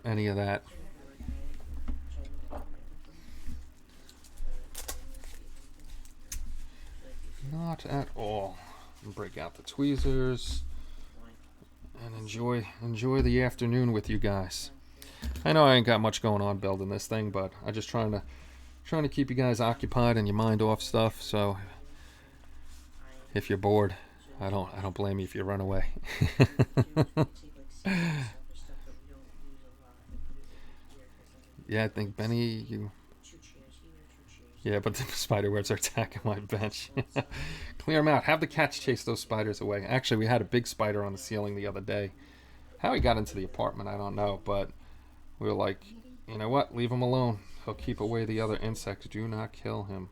any of that. Not at all. Break out the tweezers and enjoy the afternoon with you guys. I know I ain't got much going on building this thing, but I'm just trying to keep you guys occupied and your mind off stuff. So if you're bored, I don't blame you if you run away. Yeah, I think Benny, you. Yeah, but the spider webs are attacking my bench. Clear them out. Have the cats chase those spiders away. Actually, we had a big spider on the ceiling the other day. How he got into the apartment, I don't know. But we were like, you know what? Leave him alone. He'll keep away the other insects. Do not kill him.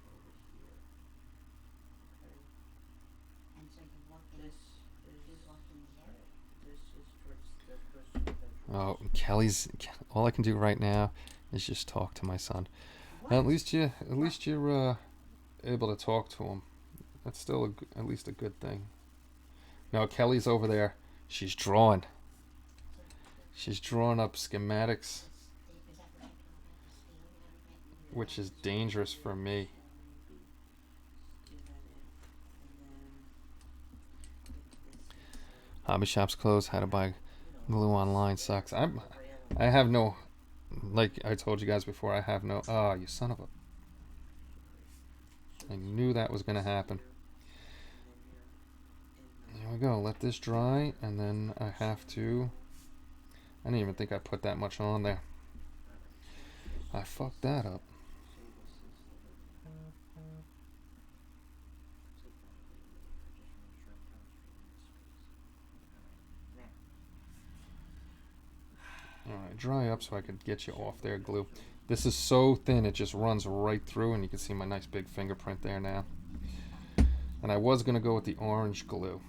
Oh, Kelly's. All I can do right now is just talk to my son. At least you're able to talk to him. That's still at least a good thing. Now Kelly's over there. She's drawing. She's drawing up schematics, which is dangerous for me. Hobby shop's closed. How to buy glue online sucks. I have no. Like I told you guys before, I have no. Ah, you son of a. I knew that was going to happen. There we go. Let this dry, and then I have to. I didn't even think I put that much on there. I fucked that up. Alright, dry up so I could get you off there, glue. This is so thin it just runs right through, and you can see my nice big fingerprint there now. And I was going to go with the orange glue.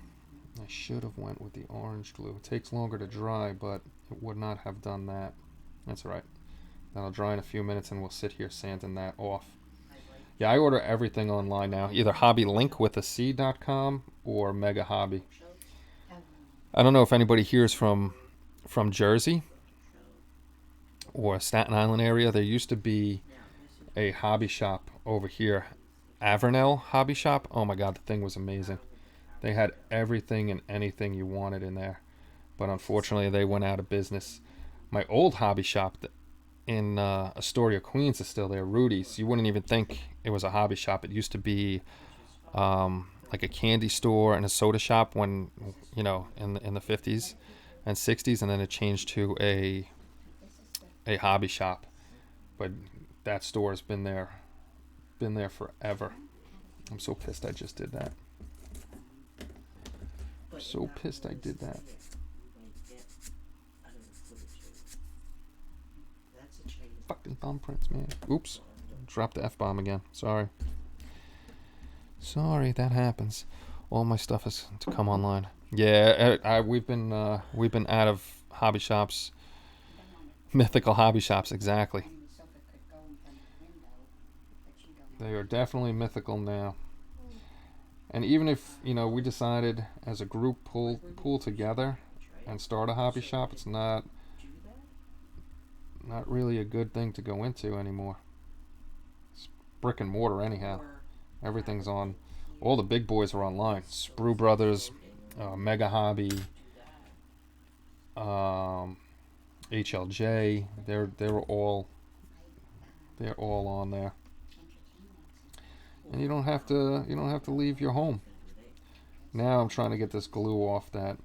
I should have went with the orange glue. It takes longer to dry, but it would not have done that. That's alright. That'll dry in a few minutes, and we'll sit here sanding that off. Yeah, I order everything online now. Either hobbylink.com or Mega Hobby. I don't know if anybody here is from Jersey or Staten Island area. There used to be a hobby shop over here, Avernell Hobby Shop. Oh my god, the thing was amazing. They had everything and anything you wanted in there, but unfortunately they went out of business. My old hobby shop in Astoria, Queens is still there, Rudy's. You wouldn't even think it was a hobby shop. It used to be like a candy store and a soda shop when, you know, in the 50s and 60s, and then it changed to a hobby shop. But that store's been there forever. I'm so pissed I just did that. But So not pissed I once did a that. year. Like, get another foot or two. That's a chain. Fucking thumbprints, man. Oops. Dropped the F-bomb again. Sorry. Sorry, that happens. All my stuff is to come online. Yeah, we've been out of hobby shops. Mythical hobby shops, exactly. They are definitely mythical now. And even if, we decided as a group pull together and start a hobby shop, it's not really a good thing to go into anymore. It's brick and mortar anyhow. Everything's on. All the big boys are online. Sprue Brothers, Mega Hobby, HLJ. They're all on there. And you don't have to leave your home. Now I'm trying to get this glue off that,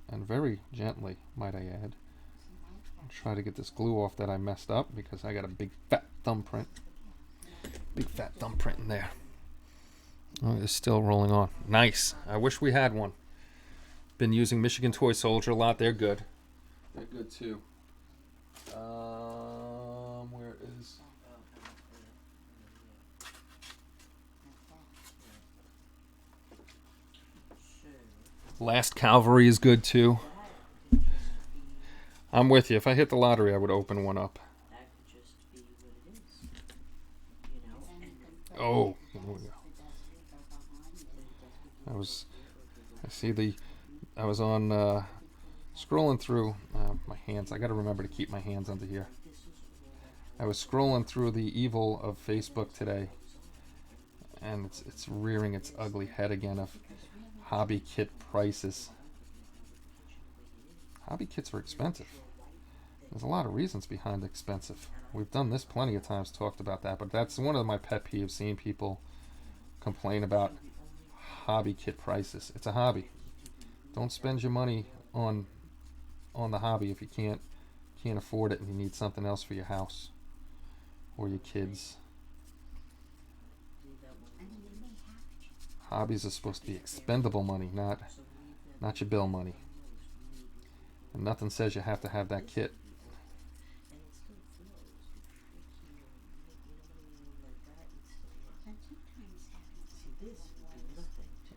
and very gently, might I add. Try to get this glue off that I messed up because I got a big fat thumbprint. Big fat thumbprint in there. Oh, it's still rolling on. Nice. I wish we had one. Been using Michigan Toy Soldier a lot. They're good. They're good too. Where is? Last Calvary is good too. I'm with you. If I hit the lottery, I would open one up. That could just be what it is. You know? Oh, here we go. I was on scrolling through my hands. I got to remember to keep my hands under here. I was scrolling through the evil of Facebook today, and it's rearing its ugly head again of hobby kit prices. Hobby kits are expensive. There's a lot of reasons behind expensive. We've done this plenty of times, talked about that, but that's one of my pet peeves, seeing people complain about hobby kit prices. It's a hobby. Don't spend your money on the hobby if you can't afford it and you need something else for your house or your kids. Hobbies are supposed to be expendable money, not your bill money. And nothing says you have to have that kit.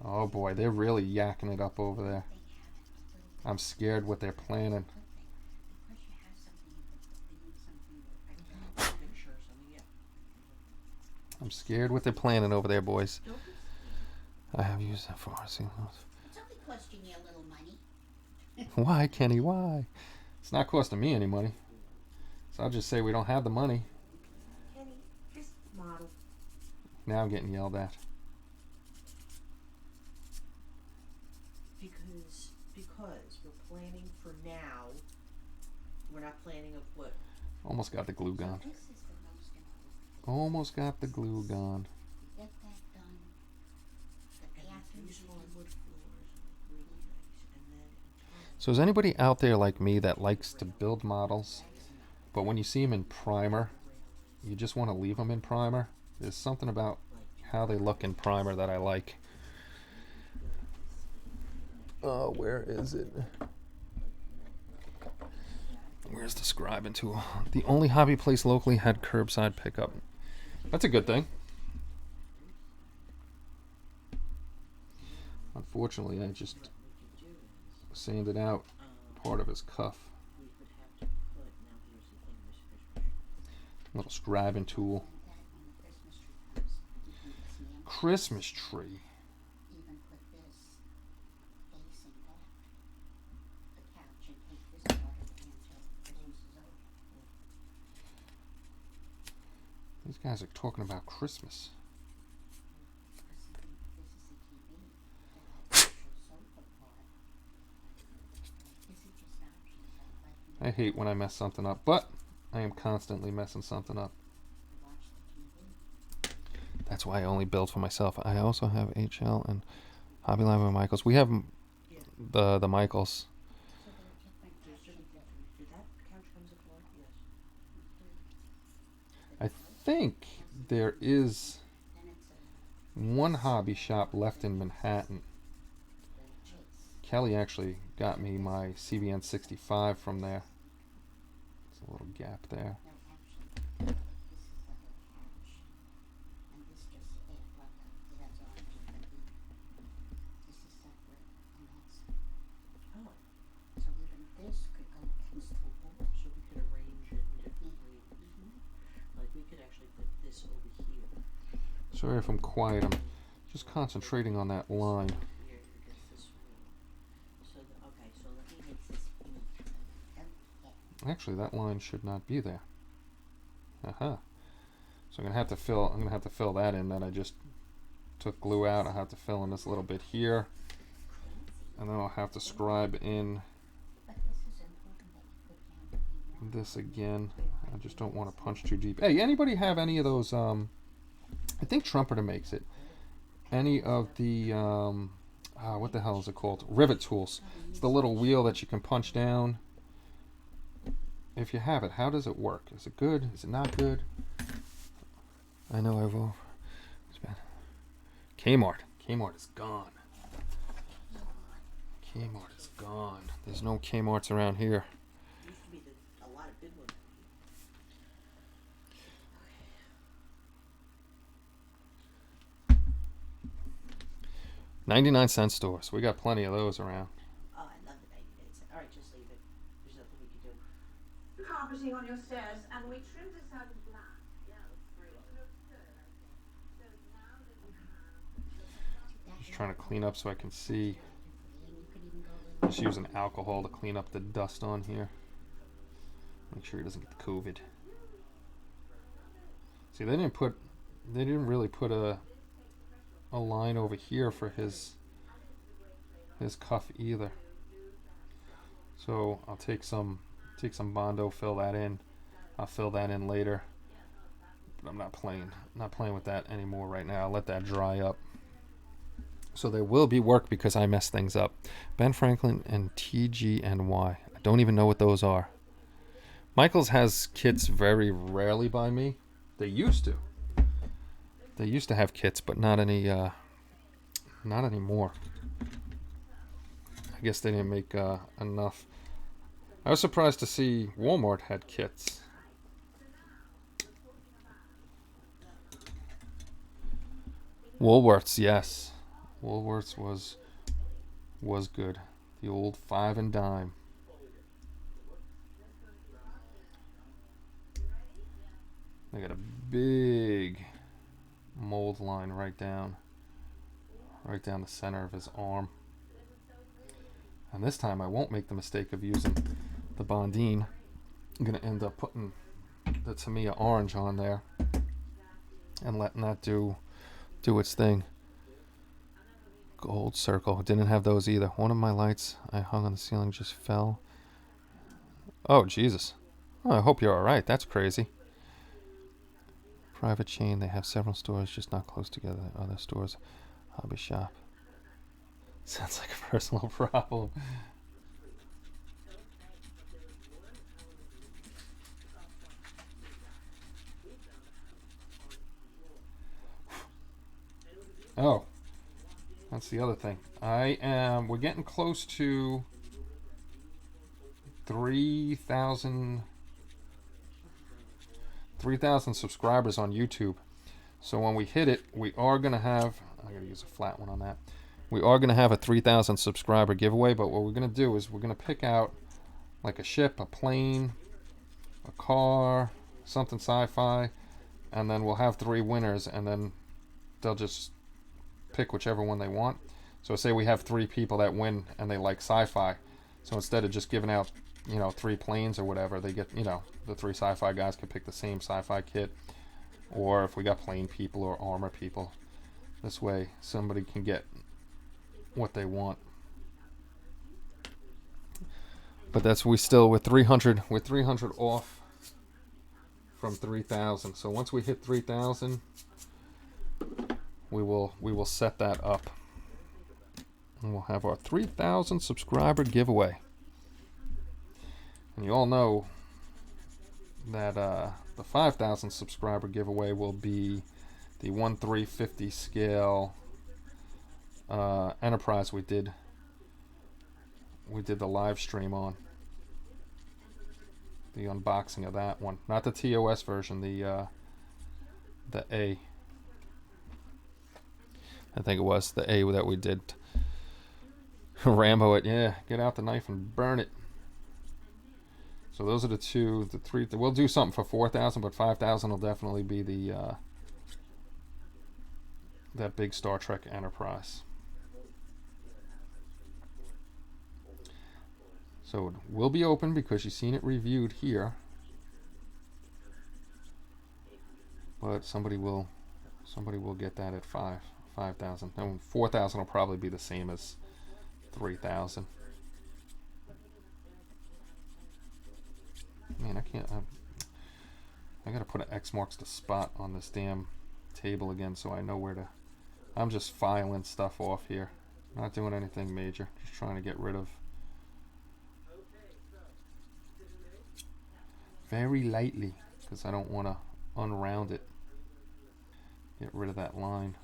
Oh boy, they're really yakking it up over there. I'm scared what they're planning. I'm scared what they're planning over there, boys. I have used that for RC loans. It's only costing you a little money. Why, Kenny? Why? It's not costing me any money. So I'll just say we don't have the money. Kenny, just model. Now I'm getting yelled at. Because we're planning for now. We're not planning of what. Almost got the glue gone. This is the most important. Almost got the glue gone. Get that done. The bathroom Use hardwood floors, really nice, and then. So is anybody out there like me that likes to build models, but when you see them in primer, you just want to leave them in primer? There's something about how they look in primer that I like. Oh, where is it? Where's the scribing tool? The only hobby place locally had curbside pickup. That's a good thing. Unfortunately, I just sanded out part of his cuff. Little scribing tool. Christmas tree. even put this facing back. The couch and take this part of it until Christmas is over. These guys are talking about Christmas. This is the TV. The sofa part. This is just options. I'd like I hate when I mess something up, but I am constantly messing something up. to watch the TV. That's why I only build for myself. I also have HL and Hobby Lobby and Michaels. We have the Michaels. So they're different. Did that couch come as a floor? Yes. I think there is Then it's one hobby shop left in Manhattan. a chase. Kelly actually got me my CVN 65 from there. There's a little gap there. No, actually, this is like a couch. And this just add like a, it has arms you can eat. This is separate, and that's, Oh, so even this could go against the wall. so we could arrange it in different ways. Mhm. Like we could actually put this over here. Sorry if I'm quiet. I'm just concentrating on that line. Here against this wall. So okay, so let me make this point. Oh, yeah. Actually, that line should not be there. So I'm gonna have to fill that in that I just took glue out. I have to fill in this little bit here, and then I'll have to scribe in But this is important that you put down what you want. this again. I just don't want to punch too deep. Hey, anybody have any of those? I think Trumpeter makes it. Any of the what the hell is it called? Rivet tools. It's the little wheel that you can punch down. If you have it, how does it work? Is it good? Is it not good? I know I've it's bad. Kmart. Kmart is gone. Kmart is gone. There's no Kmarts around here. Used to be a lot of big ones. 99-cent stores. We got plenty of those around. Oh, I love the 99 cent. All right, just leave it. There's nothing we can do. Carpeting on your stairs, and we trimmed this out in black. Yeah, that's great. It looks good, I think. So now that we have Just trying to clean up so I can see. And you could even go in. Just using alcohol to clean up the dust on here. Make sure he doesn't get the COVID. See, they didn't really put a line over here for his cuff either. So I'll take some Bondo, fill that in. I'll fill that in later. But I'm not playing with that anymore right now. I'll let that dry up. So there will be work because I mess things up. Ben Franklin and TGNY. I don't even know what those are. Michaels has kits very rarely by me. They used to. They used to have kits, but not anymore. I guess they didn't make enough. I was surprised to see Walmart had kits. Woolworths, yes. Woolworths was good. The old 5 and dime. They got a big mold line right down the center of his arm. And this time I won't make the mistake of using the Bondine. I'm gonna end up putting the Tamiya orange on there and letting that do its thing. Gold circle. Didn't have those either. One of my lights I hung on the ceiling just fell. Oh Jesus. Oh, I hope you're alright. That's crazy. Private chain. They have several stores, just not close together. Other stores. Hobby shop. Sounds like a personal problem. Oh, that's the other thing. We're getting close to 3,000 subscribers on YouTube. So when we hit it, we are going to have, I got to use a flat one on that. We are going to have a 3,000 subscriber giveaway, but what we're going to do is we're going to pick out like a ship, a plane, a car, something sci-fi, and then we'll have 3 winners, and then they'll just pick whichever one they want. So say we have 3 people that win and they like sci-fi. So instead of just giving out, 3 planes or whatever, they get, the 3 sci-fi guys can pick the same sci-fi kit. Or if we got plane people or armor people, this way somebody can get what they want. But that's we're 300 off from 3,000. So once we hit 3,000, we will set that up, and we'll have our 3,000 subscriber giveaway. And you all know that the 5,000 subscriber giveaway will be the 1/350 scale Enterprise we did the live stream on. The unboxing of that one, not the TOS version, the A. I think it was the A that we did. Rambo it, yeah. Get out the knife and burn it. So those are the three. We'll do something for 4,000, but 5,000 will definitely be the that big Star Trek Enterprise. So it will be open because you've seen it reviewed here. But somebody will get that at 5,000. And 4,000 will probably be the same as 3,000. Man, I gotta put an X marks the spot on this damn table again so I know where to. I'm just filing stuff off here. Not doing anything major. Just trying to get rid of. Very lightly, because I don't want to unround it. Get rid of that line.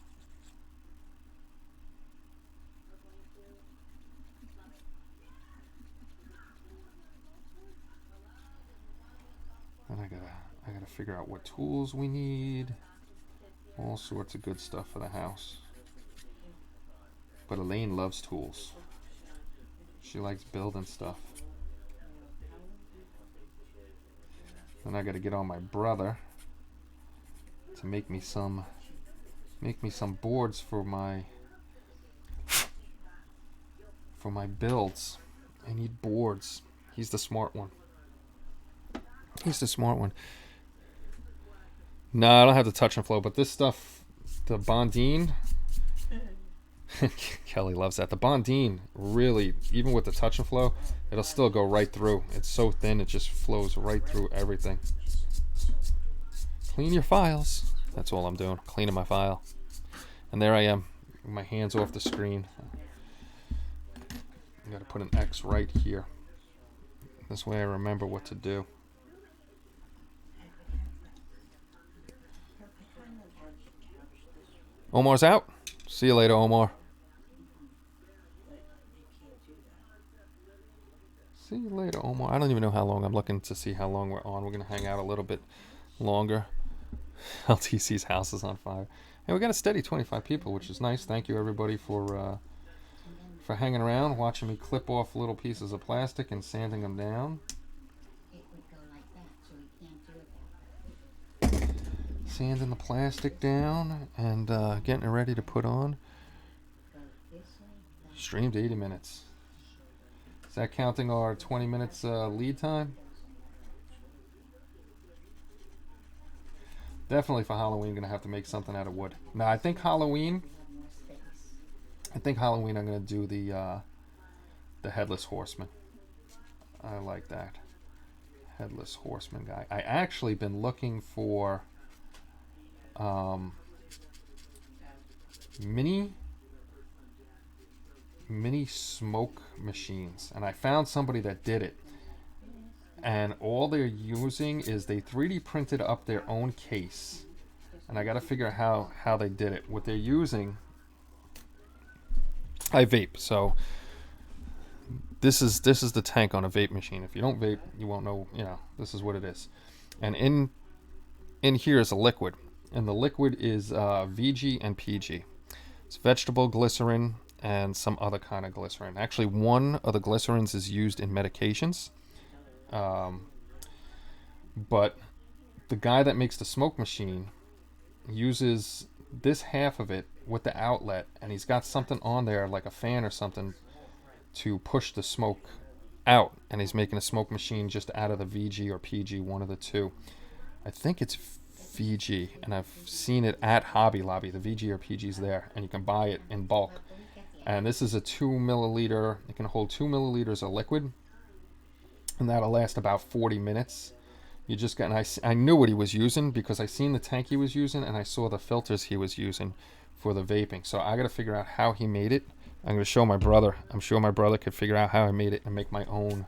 And I gotta figure out what tools we need. All sorts of good stuff for the house. But Elaine loves tools. She likes building stuff. Then I gotta get on my brother to make me some boards for my builds. I need boards. He's the smart one. No, I don't have the touch and flow, but this stuff, the Bondine, Kelly loves that. The Bondine, really, even with the touch and flow, it'll still go right through. It's so thin, it just flows right through everything. Clean your files. That's all I'm doing, cleaning my file. And there I am, with my hands off the screen. I gotta put an X right here. This way I remember what to do. Omar's out. See you later, Omar. See you later, Omar. I don't even know how long. I'm looking to see how long we're on. We're going to hang out a little bit longer. LTC's house is on fire. And we got a steady 25 people, which is nice. Thank you, everybody, for hanging around, watching me clip off little pieces of plastic and sanding them down. It would go like that, so we can't do it that way. Sanding the plastic down and getting it ready to put on. Streamed 80 minutes. Is that counting our 20 minutes lead time? Definitely for Halloween, gonna have to make something out of wood. Now I think Halloween I'm gonna do the Headless Horseman. I like that. Headless Horseman guy. I actually been looking for mini smoke machines, and I found somebody that did it, and all they're using is they 3D printed up their own case, and I gotta figure out how they did it. What they're using, I vape, so this is the tank on a vape machine. If you don't vape, you won't know, this is what it is. And in here is a liquid, and the liquid is VG and PG. It's vegetable glycerin and some other kind of glycerin. Actually, one of the glycerins is used in medications. But the guy that makes the smoke machine uses this half of it with the outlet, and he's got something on there like a fan or something to push the smoke out, and he's making a smoke machine just out of the VG or PG, one of the two. I think it's VG, and I've seen it at Hobby Lobby. The VG or PG's there, and you can buy it in bulk. And this is a 2 milliliter. It can hold 2 milliliters of liquid, and that'll last about 40 minutes. You just got, and I knew what he was using because I seen the tank he was using, and I saw the filters he was using for the vaping. So I got to figure out how he made it. I'm going to show my brother. I'm sure my brother could figure out how I made it and make my own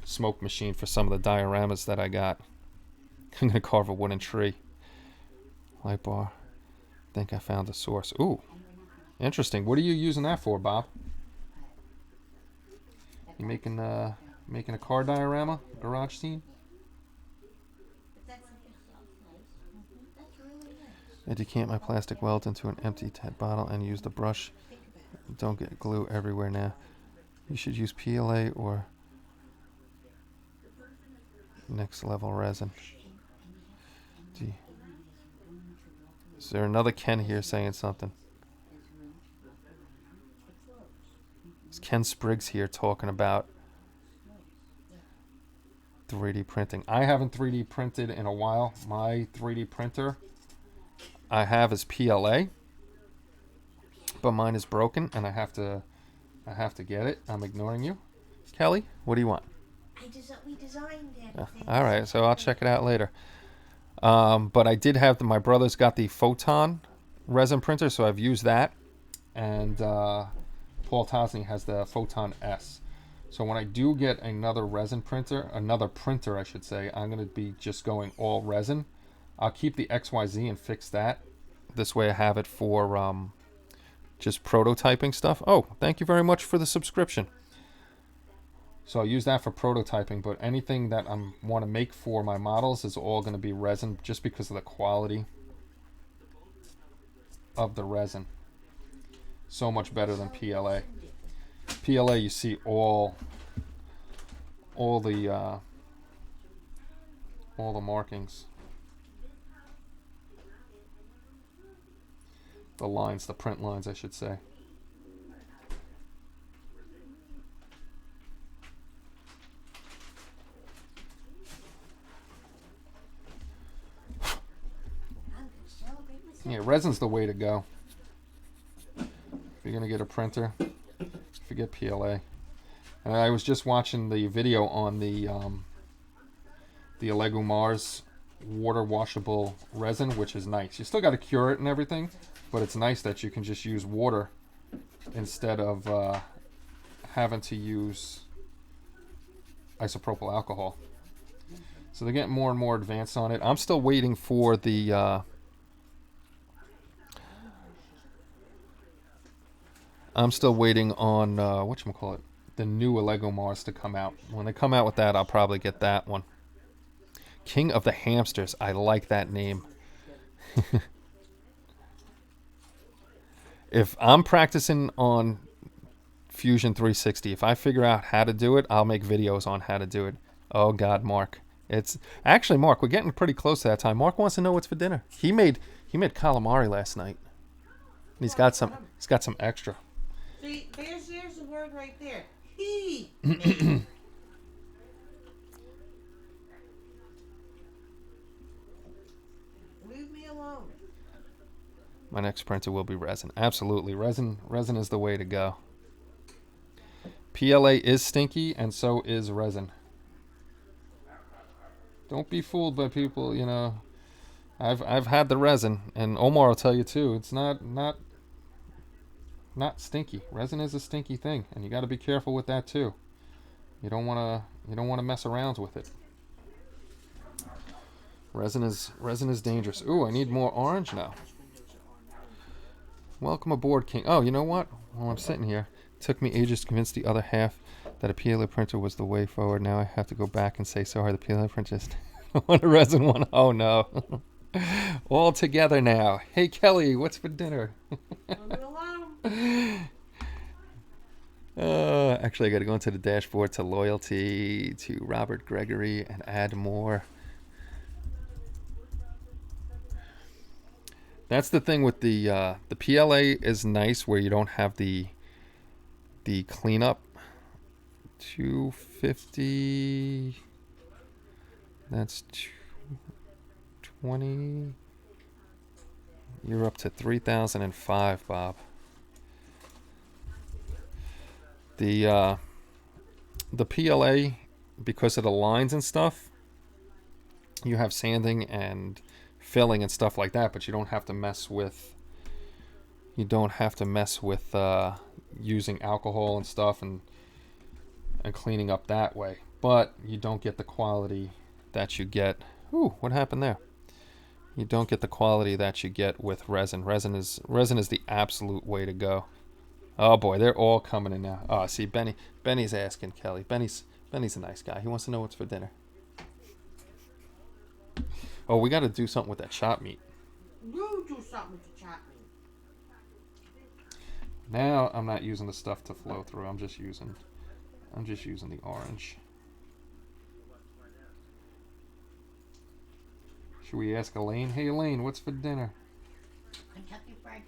smoke machine for some of the dioramas that I got. I'm gonna carve a wooden tree. Light bar. Think I found the source. Ooh, interesting. What are you using that for, Bob? You making a car diorama, garage scene? But that's like a shelf place. That's really nice. I decant my plastic welt into an empty TED bottle and use the brush. Think about it. Don't get glue everywhere now. You should use PLA or next level resin. Gee. Is there another Ken here saying something? Is Ken Spriggs here talking about 3D printing? I haven't 3D printed in a while. My 3D printer I have is PLA, but mine is broken and I have to get it. I'm ignoring you. Kelly, what do you want? We designed it. All right, so I'll check it out later. But I did have my brother's got the Photon resin printer, so I've used that, and Paul Tosney has the Photon S. So when I do get another resin printer, another printer I should say, I'm going to be just going all resin. I'll keep the XYZ and fix that. This way I have it for just prototyping stuff. Oh, thank you very much for the subscription. So I'll use that for prototyping, but anything that I want to make for my models is all going to be resin, just because of the quality of the resin. So much better than PLA. PLA, you see all the markings, the lines, the print lines, I should say. I'm gonna celebrate with you. Yeah, resin's the way to go. If you're gonna get a printer, forget PLA. And I was just watching the video on the Lego Mars water washable resin, which is nice. You still got to cure it and everything, but it's nice that you can just use water instead of having to use isopropyl alcohol. So they're getting more and more advanced on it. I'm still waiting for the I'm still waiting on whatchamacallit, the new Lego Mars to come out. When they come out with that, I'll probably get that one. King of the Hamsters. I like that name. If I'm practicing on Fusion 360, if I figure out how to do it, I'll make videos on how to do it. Oh God, Mark. It's actually, Mark, we're getting pretty close to that time. Mark wants to know what's for dinner. He made calamari last night. And he's got some extra. See, there's the word right there. He. Leave me alone. My next printer will be resin. Absolutely. Resin is the way to go. PLA is stinky, and so is resin. Don't be fooled by people, you know. I've had the resin, and Omar will tell you too. It's not stinky. Resin is a stinky thing, and you got to be careful with that too. You don't want to mess around with it. Resin is dangerous. Ooh, I need more orange now. Welcome aboard, King. Oh, you know what? While I'm sitting here, it took me ages to convince the other half that a PLA printer was the way forward. Now I have to go back and say sorry. The PLA printer is on a resin one. Oh no. All together now. Hey Kelly, what's for dinner? Leave me alone. Actually, I got to go into the dashboard to loyalty, to Robert Gregory, and add more. That's the thing with the PLA is nice where you don't have the cleanup. 250. That's 220. You're up to 3005, Bob. The PLA, because of the lines and stuff, you have sanding and filling and stuff like that, but you don't have to mess with using alcohol and stuff and cleaning up that way. But you don't get the quality that you get Ooh, what happened there? You don't get the quality that you get with resin. Resin is the absolute way to go. Oh boy, they're all coming in now. Oh, see, Benny's asking Kelly. Benny's a nice guy. He wants to know what's for dinner. Oh, we got to do something with that chop meat. You do something with the chop meat. Now I'm not using the stuff to flow through. I'm just using the orange. Should we ask Elaine? Hey Elaine, what's for dinner? Kentucky Fried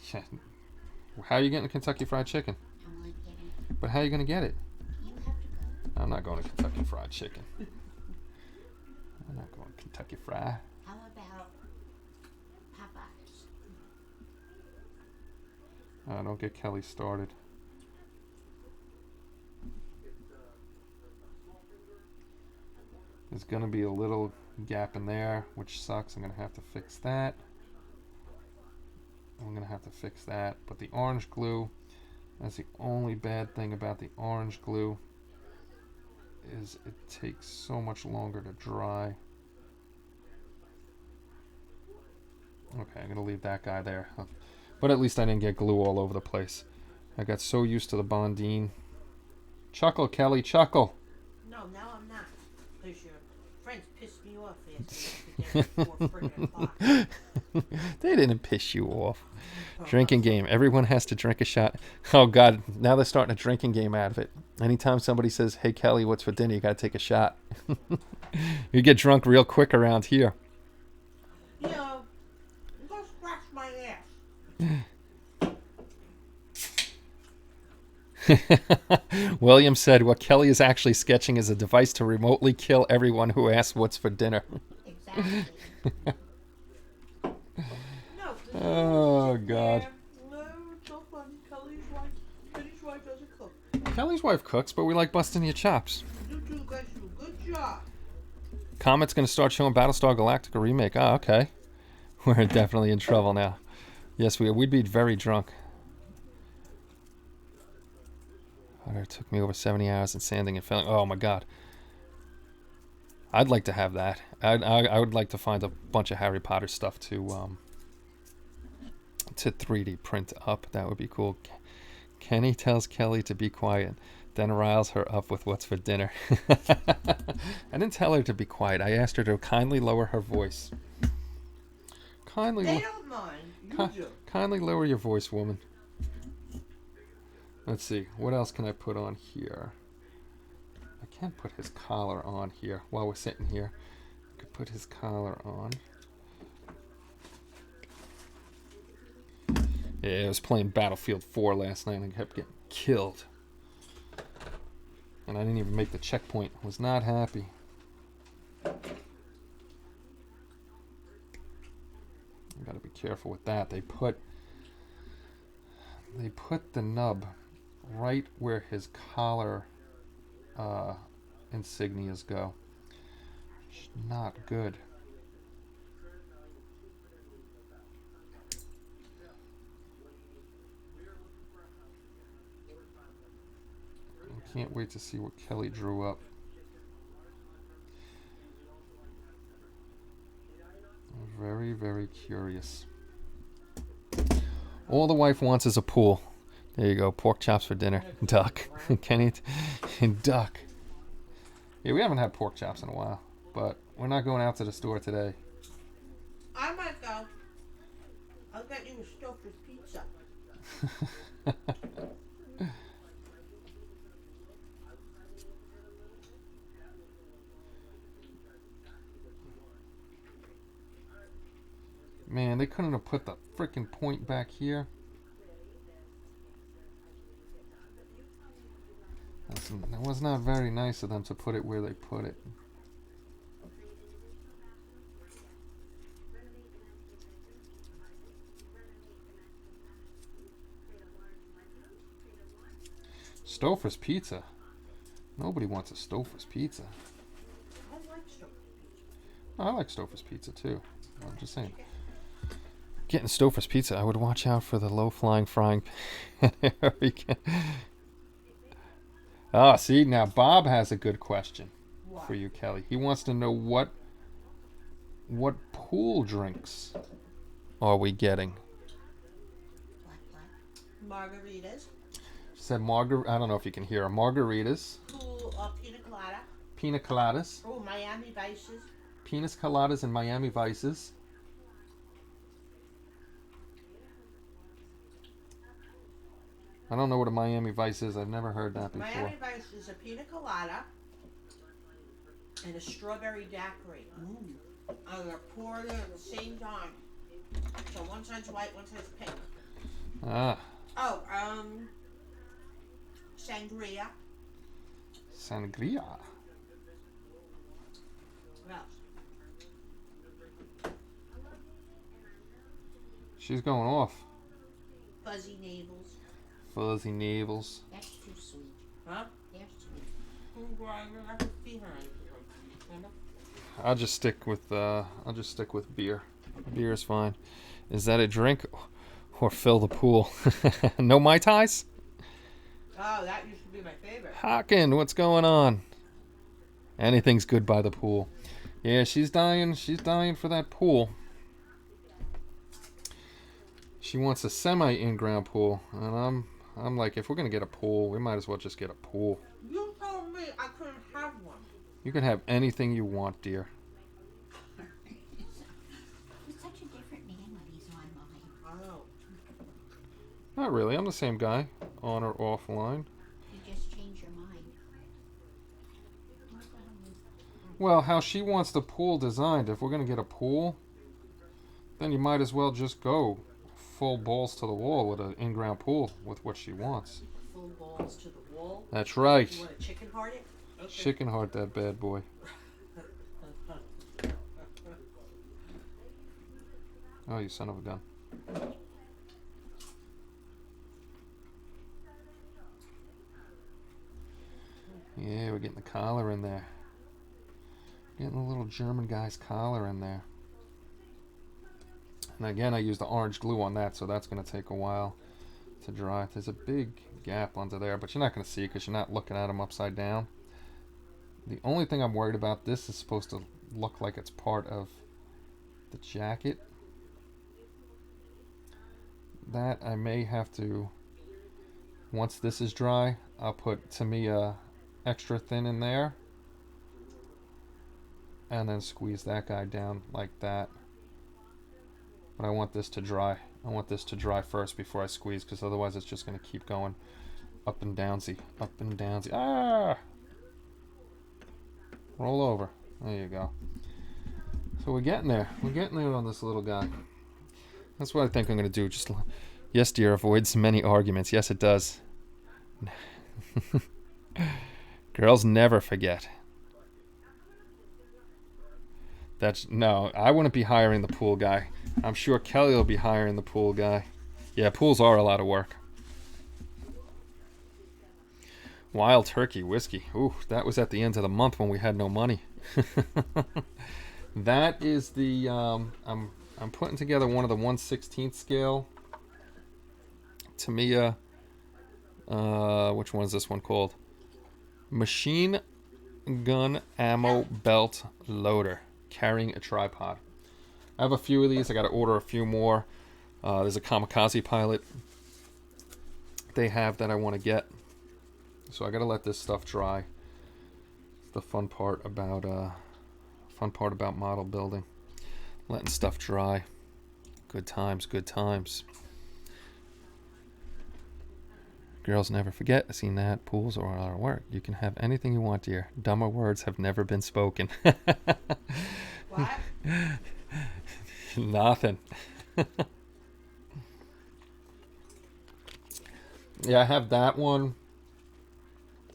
Chicken. How are you getting Kentucky Fried Chicken? I'm only kidding. But how are you gonna get it? You have to go. I'm not going to Kentucky Fried Chicken. I'm not going to Kentucky Fried. How about Popeyes? Don't get Kelly started. There's gonna be a little gap in there, which sucks. I'm gonna have to fix that. I'm gonna have to fix that. But the orange glue, that's the only bad thing about the orange glue, is it takes so much longer to dry. Okay, I'm gonna leave that guy there. But at least I didn't get glue all over the place. I got so used to the Bondine. Chuckle, Kelly, chuckle. No, now I'm not. Because your friends pissed me off yesterday before friggin' o'clock. They didn't piss you off. Drinking game. Everyone has to drink a shot. Oh, God. Now they're starting a drinking game out of it. Anytime somebody says, hey, Kelly, what's for dinner? You got to take a shot. You get drunk real quick around here. You know, go scratch my ass. William said, what Kelly is actually sketching is a device to remotely kill everyone who asks what's for dinner. Exactly. No, Oh, God. no, it's so funny. Kelly's wife doesn't cook. Kelly's wife cooks, but we like busting your chops. You two guys do a good job. Comet's going to start showing Battlestar Galactica remake. Oh, okay. We're definitely in trouble now. Yes, we'd be very drunk. It took me over 70 hours in sanding and filling. Oh, my God. I'd like to have that. I would like to find a bunch of Harry Potter stuff to 3D print up. That would be cool. Kenny tells Kelly to be quiet, then riles her up with what's for dinner. I didn't tell her to be quiet. I asked her to kindly lower her voice. They don't mind. You do. Kindly lower your voice, woman. Let's see. What else can I put on here? I can't put his collar on here while we're sitting here. I could put his collar on. Yeah, I was playing Battlefield 4 last night and I kept getting killed. And I didn't even make the checkpoint. I was not happy. I gotta be careful with that. They put the nub right where his collar insignias go. It's not good. I can't wait to see what Kelly drew up. I'm very, very curious. All the wife wants is a pool. There you go. Pork chops for dinner. Duck. Kenny. Duck. Yeah, we haven't had pork chops in a while. But we're not going out to the store today. I might go. I'll get you a Stouffer's pizza. Man, they couldn't have put the freaking point back here. That was not very nice of them to put it where they put it. Stouffer's pizza. Nobody wants a Stouffer's pizza. I like Stouffer's pizza. I like Stouffer's pizza too. I'm just saying. Getting Stouffer's pizza, I would watch out for the low-flying frying pan. There we go. Ah, see, now Bob has a good question for you, Kelly. He wants to know what what pool drinks are we getting? What? Margaritas. She said I don't know if you can hear her. Margaritas, Pool pina colada. pina coladas, Oh, Miami Vices. penis coladas, and Miami Vices. I don't know what a Miami Vice is. I've never heard that before. Miami Vice is a pina colada and a strawberry daiquiri. And they're poured in at the same time. So one side's white, one side's pink. Ah, Oh, sangria. sangria. What else? She's going off. Fuzzy navels. Fuzzy navels. That's too sweet. Huh? They're sweet. I'll just stick with beer. Beer is fine. Is that a drink or fill the pool? No Mai Tais? Oh, that used to be my favorite. Hawken, what's going on? Anything's good by the pool. Yeah, she's dying. She's dying for that pool. She wants a semi-in-ground pool, and I'm like, if we're gonna get a pool, we might as well just get a pool. You told me I couldn't have one. You can have anything you want, dear. He's such a different man when he's online. Oh. Not really. I'm the same guy, on or offline. You just change your mind. Well, how she wants the pool designed. If we're gonna get a pool, then you might as well just go full balls to the wall with an in-ground pool with what she wants. Full balls to the wall. That's right. You want to chicken heart it? Okay. Chicken heart that bad boy. Oh, you son of a gun. Yeah, we're getting the collar in there. Getting the little German guy's collar in there. And again, I used the orange glue on that, so that's going to take a while to dry. There's a big gap under there, but you're not going to see it because you're not looking at them upside down. The only thing I'm worried about, this is supposed to look like it's part of the jacket. That I may have to, once this is dry, I'll put Tamiya extra thin in there. And then squeeze that guy down like that. But I want this to dry. I want this to dry first before I squeeze, because otherwise it's just going to keep going up and downsy, up and downsy. Ah! Roll over. There you go. So we're getting there. We're getting there on this little guy. That's what I think I'm going to do. Just, yes, dear, avoids many arguments. Yes, it does. Girls never forget. No, I wouldn't be hiring the pool guy. I'm sure Kelly will be hiring the pool guy. Yeah, pools are a lot of work. Wild Turkey whiskey. Ooh, that was at the end of the month when we had no money. That is the I'm putting together one of the 1/16 scale Tamiya. Which one is this one called? Machine gun ammo belt loader. Carrying a tripod. I have a few of these. I got to order a few more. There's a kamikaze pilot they have that I want to get. So I got to let this stuff dry. It's the fun part about model building. Letting stuff dry. Good times, good times. Girls never forget. I've seen that. Pools are a lot of work. You can have anything you want, dear. Dumber words have never been spoken. What? Nothing. Yeah, I have that one.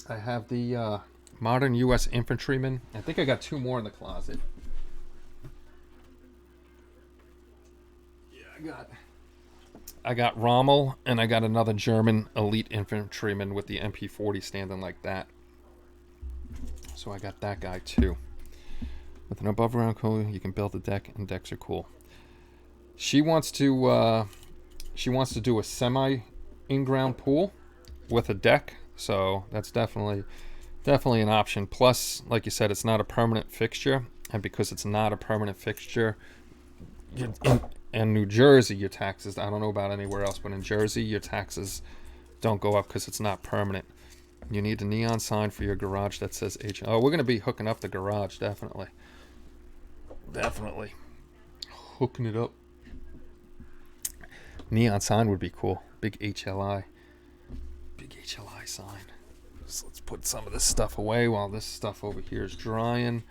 I have the Modern U.S. Infantryman. I think I got two more in the closet. Yeah, I got Rommel, and I got another German elite infantryman with the MP40 standing like that. So I got that guy too. With an above ground cool, you can build a deck, and decks are cool. She wants to do a semi in-ground pool with a deck, so that's definitely an option. Plus, like you said, it's not a permanent fixture. and because it's not a permanent fixture, in New Jersey, your taxes, I don't know about anywhere else, but in Jersey, your taxes don't go up because it's not permanent. You need a neon sign for your garage that says H. Oh, we're going to be hooking up the garage, definitely. Definitely. Hooking it up. Neon sign would be cool. Big HLI. Big HLI sign. So let's put some of this stuff away while this stuff over here is drying.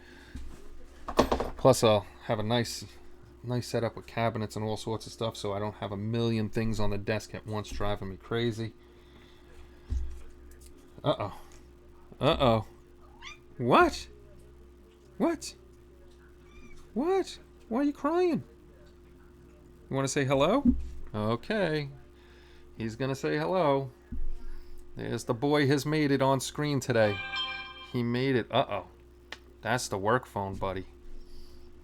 Plus, I'll have a nice setup with cabinets and all sorts of stuff, so I don't have a million things on the desk at once driving me crazy. Uh-oh. Uh-oh. What? What? What? Why are you crying? You want to say hello? Okay. He's going to say hello. There's the boy has made it on screen today. He made it. Uh-oh. That's the work phone, buddy.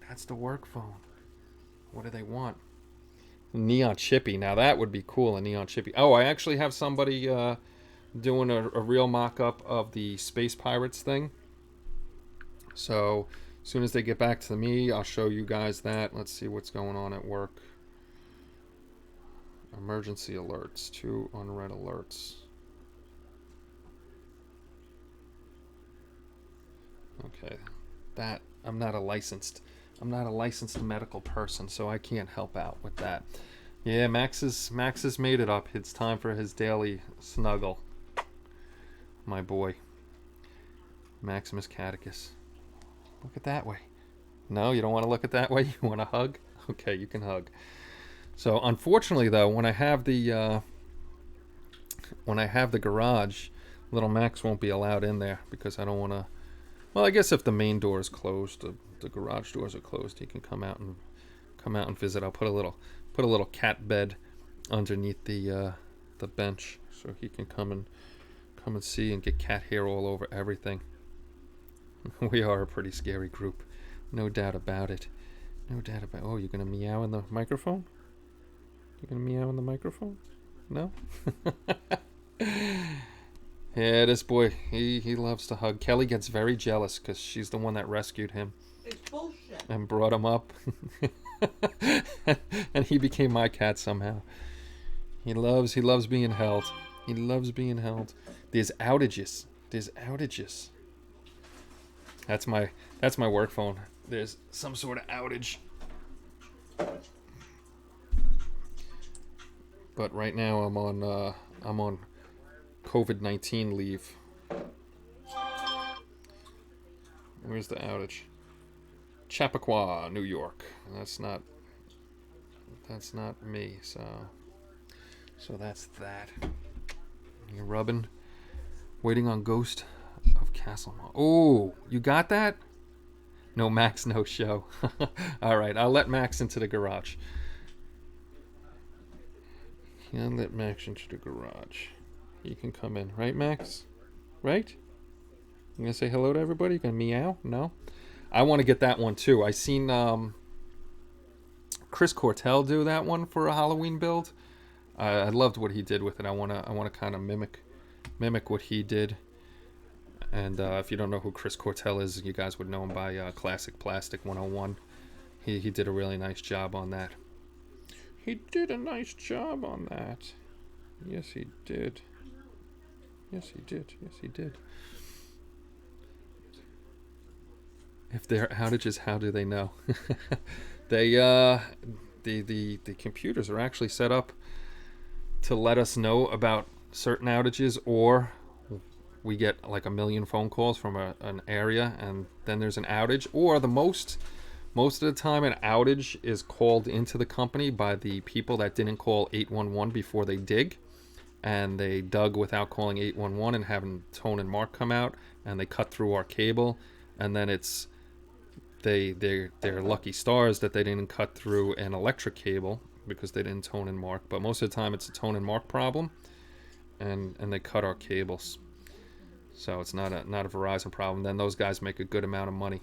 That's the work phone. What do they want? Neon chippy. Now that would be cool, a neon chippy. Oh, I actually have somebody doing a real mock-up of the Space Pirates thing. So as soon as they get back to me, I'll show you guys that. Let's see what's going on at work. Emergency alerts. 2 unread alerts. Okay. That I'm not a licensed medical person, so I can't help out with that. Yeah, Max has made it up. It's time for his daily snuggle. My boy, Maximus Catechus. Look at that way. No, you don't want to look at that way? You want to hug? Okay, you can hug. So unfortunately, though, when I have the garage, little Max won't be allowed in there because I don't want to. Well, I guess if the main door is closed, the garage doors are closed, he can come out and visit. I'll put a little cat bed underneath the bench so he can come and see and get cat hair all over everything. We are a pretty scary group, no doubt about it. No doubt about. Oh, you're gonna meow in the microphone? You're gonna meow in the microphone? No. Yeah, this boy, he loves to hug. Kelly gets very jealous because she's the one that rescued him. It's bullshit. And brought him up. And he became my cat somehow. He loves being held. He loves being held. There's outages. That's my work phone. There's some sort of outage. But right now I'm on COVID-19 leave. Where's the outage? Chappaqua, New York. That's not me, so that's that. You're rubbing. Waiting on Ghost of Castlemont. Oh, you got that? No Max, no show. All right, I'll let Max into the garage. I'll let Max into the garage. You can come in, right, Max? Right? You gonna say hello to everybody? You gonna meow? No? I want to get that one too. I seen Chris Cortell do that one for a Halloween build. I loved what he did with it. I wanna kind of mimic what he did. And if you don't know who Chris Cortell is, you guys would know him by Classic Plastic 101. He did a really nice job on that. He did a nice job on that. Yes, he did. Yes, he did. Yes, he did. If there are outages, how do they know? The computers are actually set up to let us know about certain outages, or we get like a million phone calls from an area and then there's an outage, or most of the time an outage is called into the company by the people that didn't call 811 before they dig, and they dug without calling 811 and having Tone and Mark come out, and they cut through our cable, and then it's they're lucky stars that they didn't cut through an electric cable because they didn't Tone and Mark. But most of the time it's a Tone and Mark problem, and they cut our cables. So it's not a Verizon problem. Then those guys make a good amount of money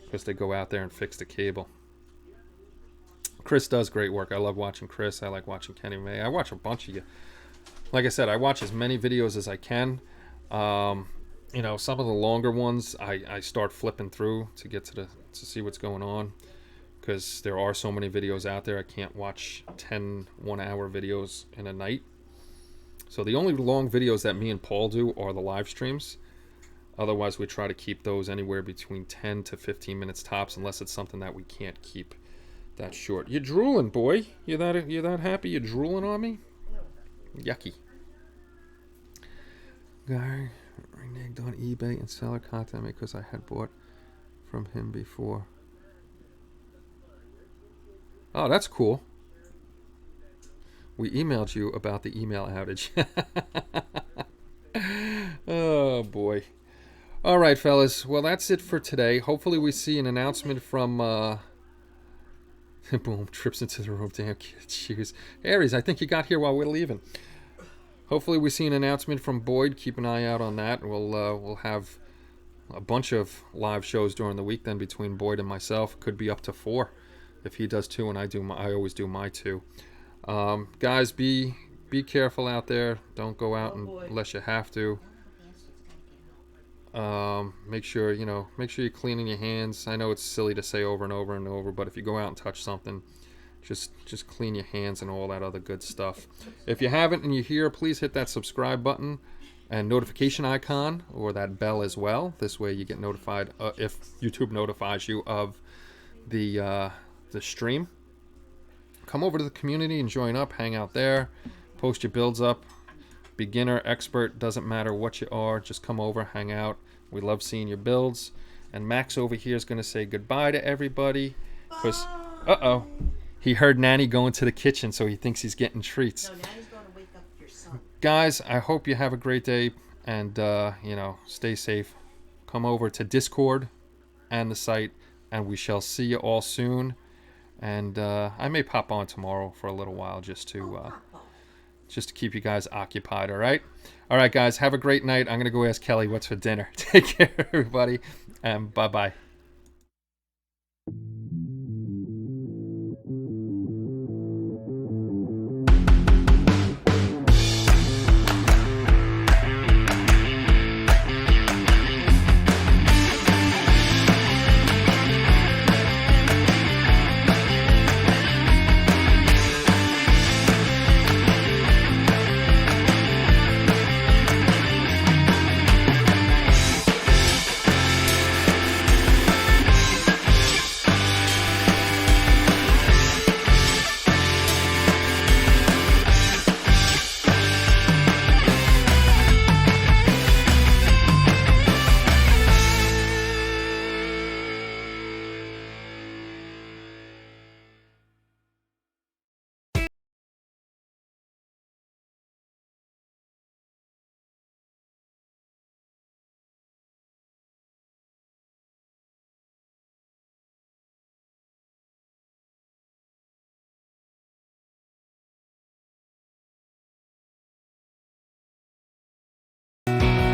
because they go out there and fix the cable. Chris does great work. I love watching Chris. I like watching Kenny May. I watch a bunch of you. Like I said, I watch as many videos as I can. you know, some of the longer ones I start flipping through to get to see what's going on, because there are so many videos out there. I can't watch 10 1-hour videos in a night. So the only long videos that me and Paul do are the live streams. Otherwise, we try to keep those anywhere between 10 to 15 minutes tops, unless it's something that we can't keep that short. You're drooling, boy. You're that happy? You're drooling on me? Yucky. Guy reneged on eBay and seller content because I had bought from him before. Oh, that's cool. We emailed you about the email outage. Oh, boy. All right, fellas. Well, that's it for today. Hopefully we see an announcement from... Boom, trips into the room. Damn, kid. Cheers. Aries, I think you got here while we're leaving. Hopefully we see an announcement from Boyd. Keep an eye out on that. We'll have a bunch of live shows during the week then between Boyd and myself. Could be up to 4 if he does 2 and I always do my 2. Guys, be careful out there. Don't go out unless you have to. Make sure you're cleaning your hands. I know it's silly to say over and over and over, but if you go out and touch something, just clean your hands and all that other good stuff. If you haven't and you're here, please hit that subscribe button and notification icon, or that bell as well. This way you get notified if YouTube notifies you of the stream. Come over to the community and join up, hang out there, post your builds up. Beginner, expert, doesn't matter what you are, just come over, hang out. We love seeing your builds. And Max over here is going to say goodbye to everybody, because he heard Nanny go into the kitchen, so he thinks he's getting treats. No, Nanny's going to wake up your son. Guys, I hope you have a great day, and stay safe. Come over to Discord and the site, and we shall see you all soon. And I may pop on tomorrow for a little while just to keep you guys occupied. All right, guys, have a great night. I'm gonna go ask Kelly what's for dinner. Take care, everybody, and bye-bye.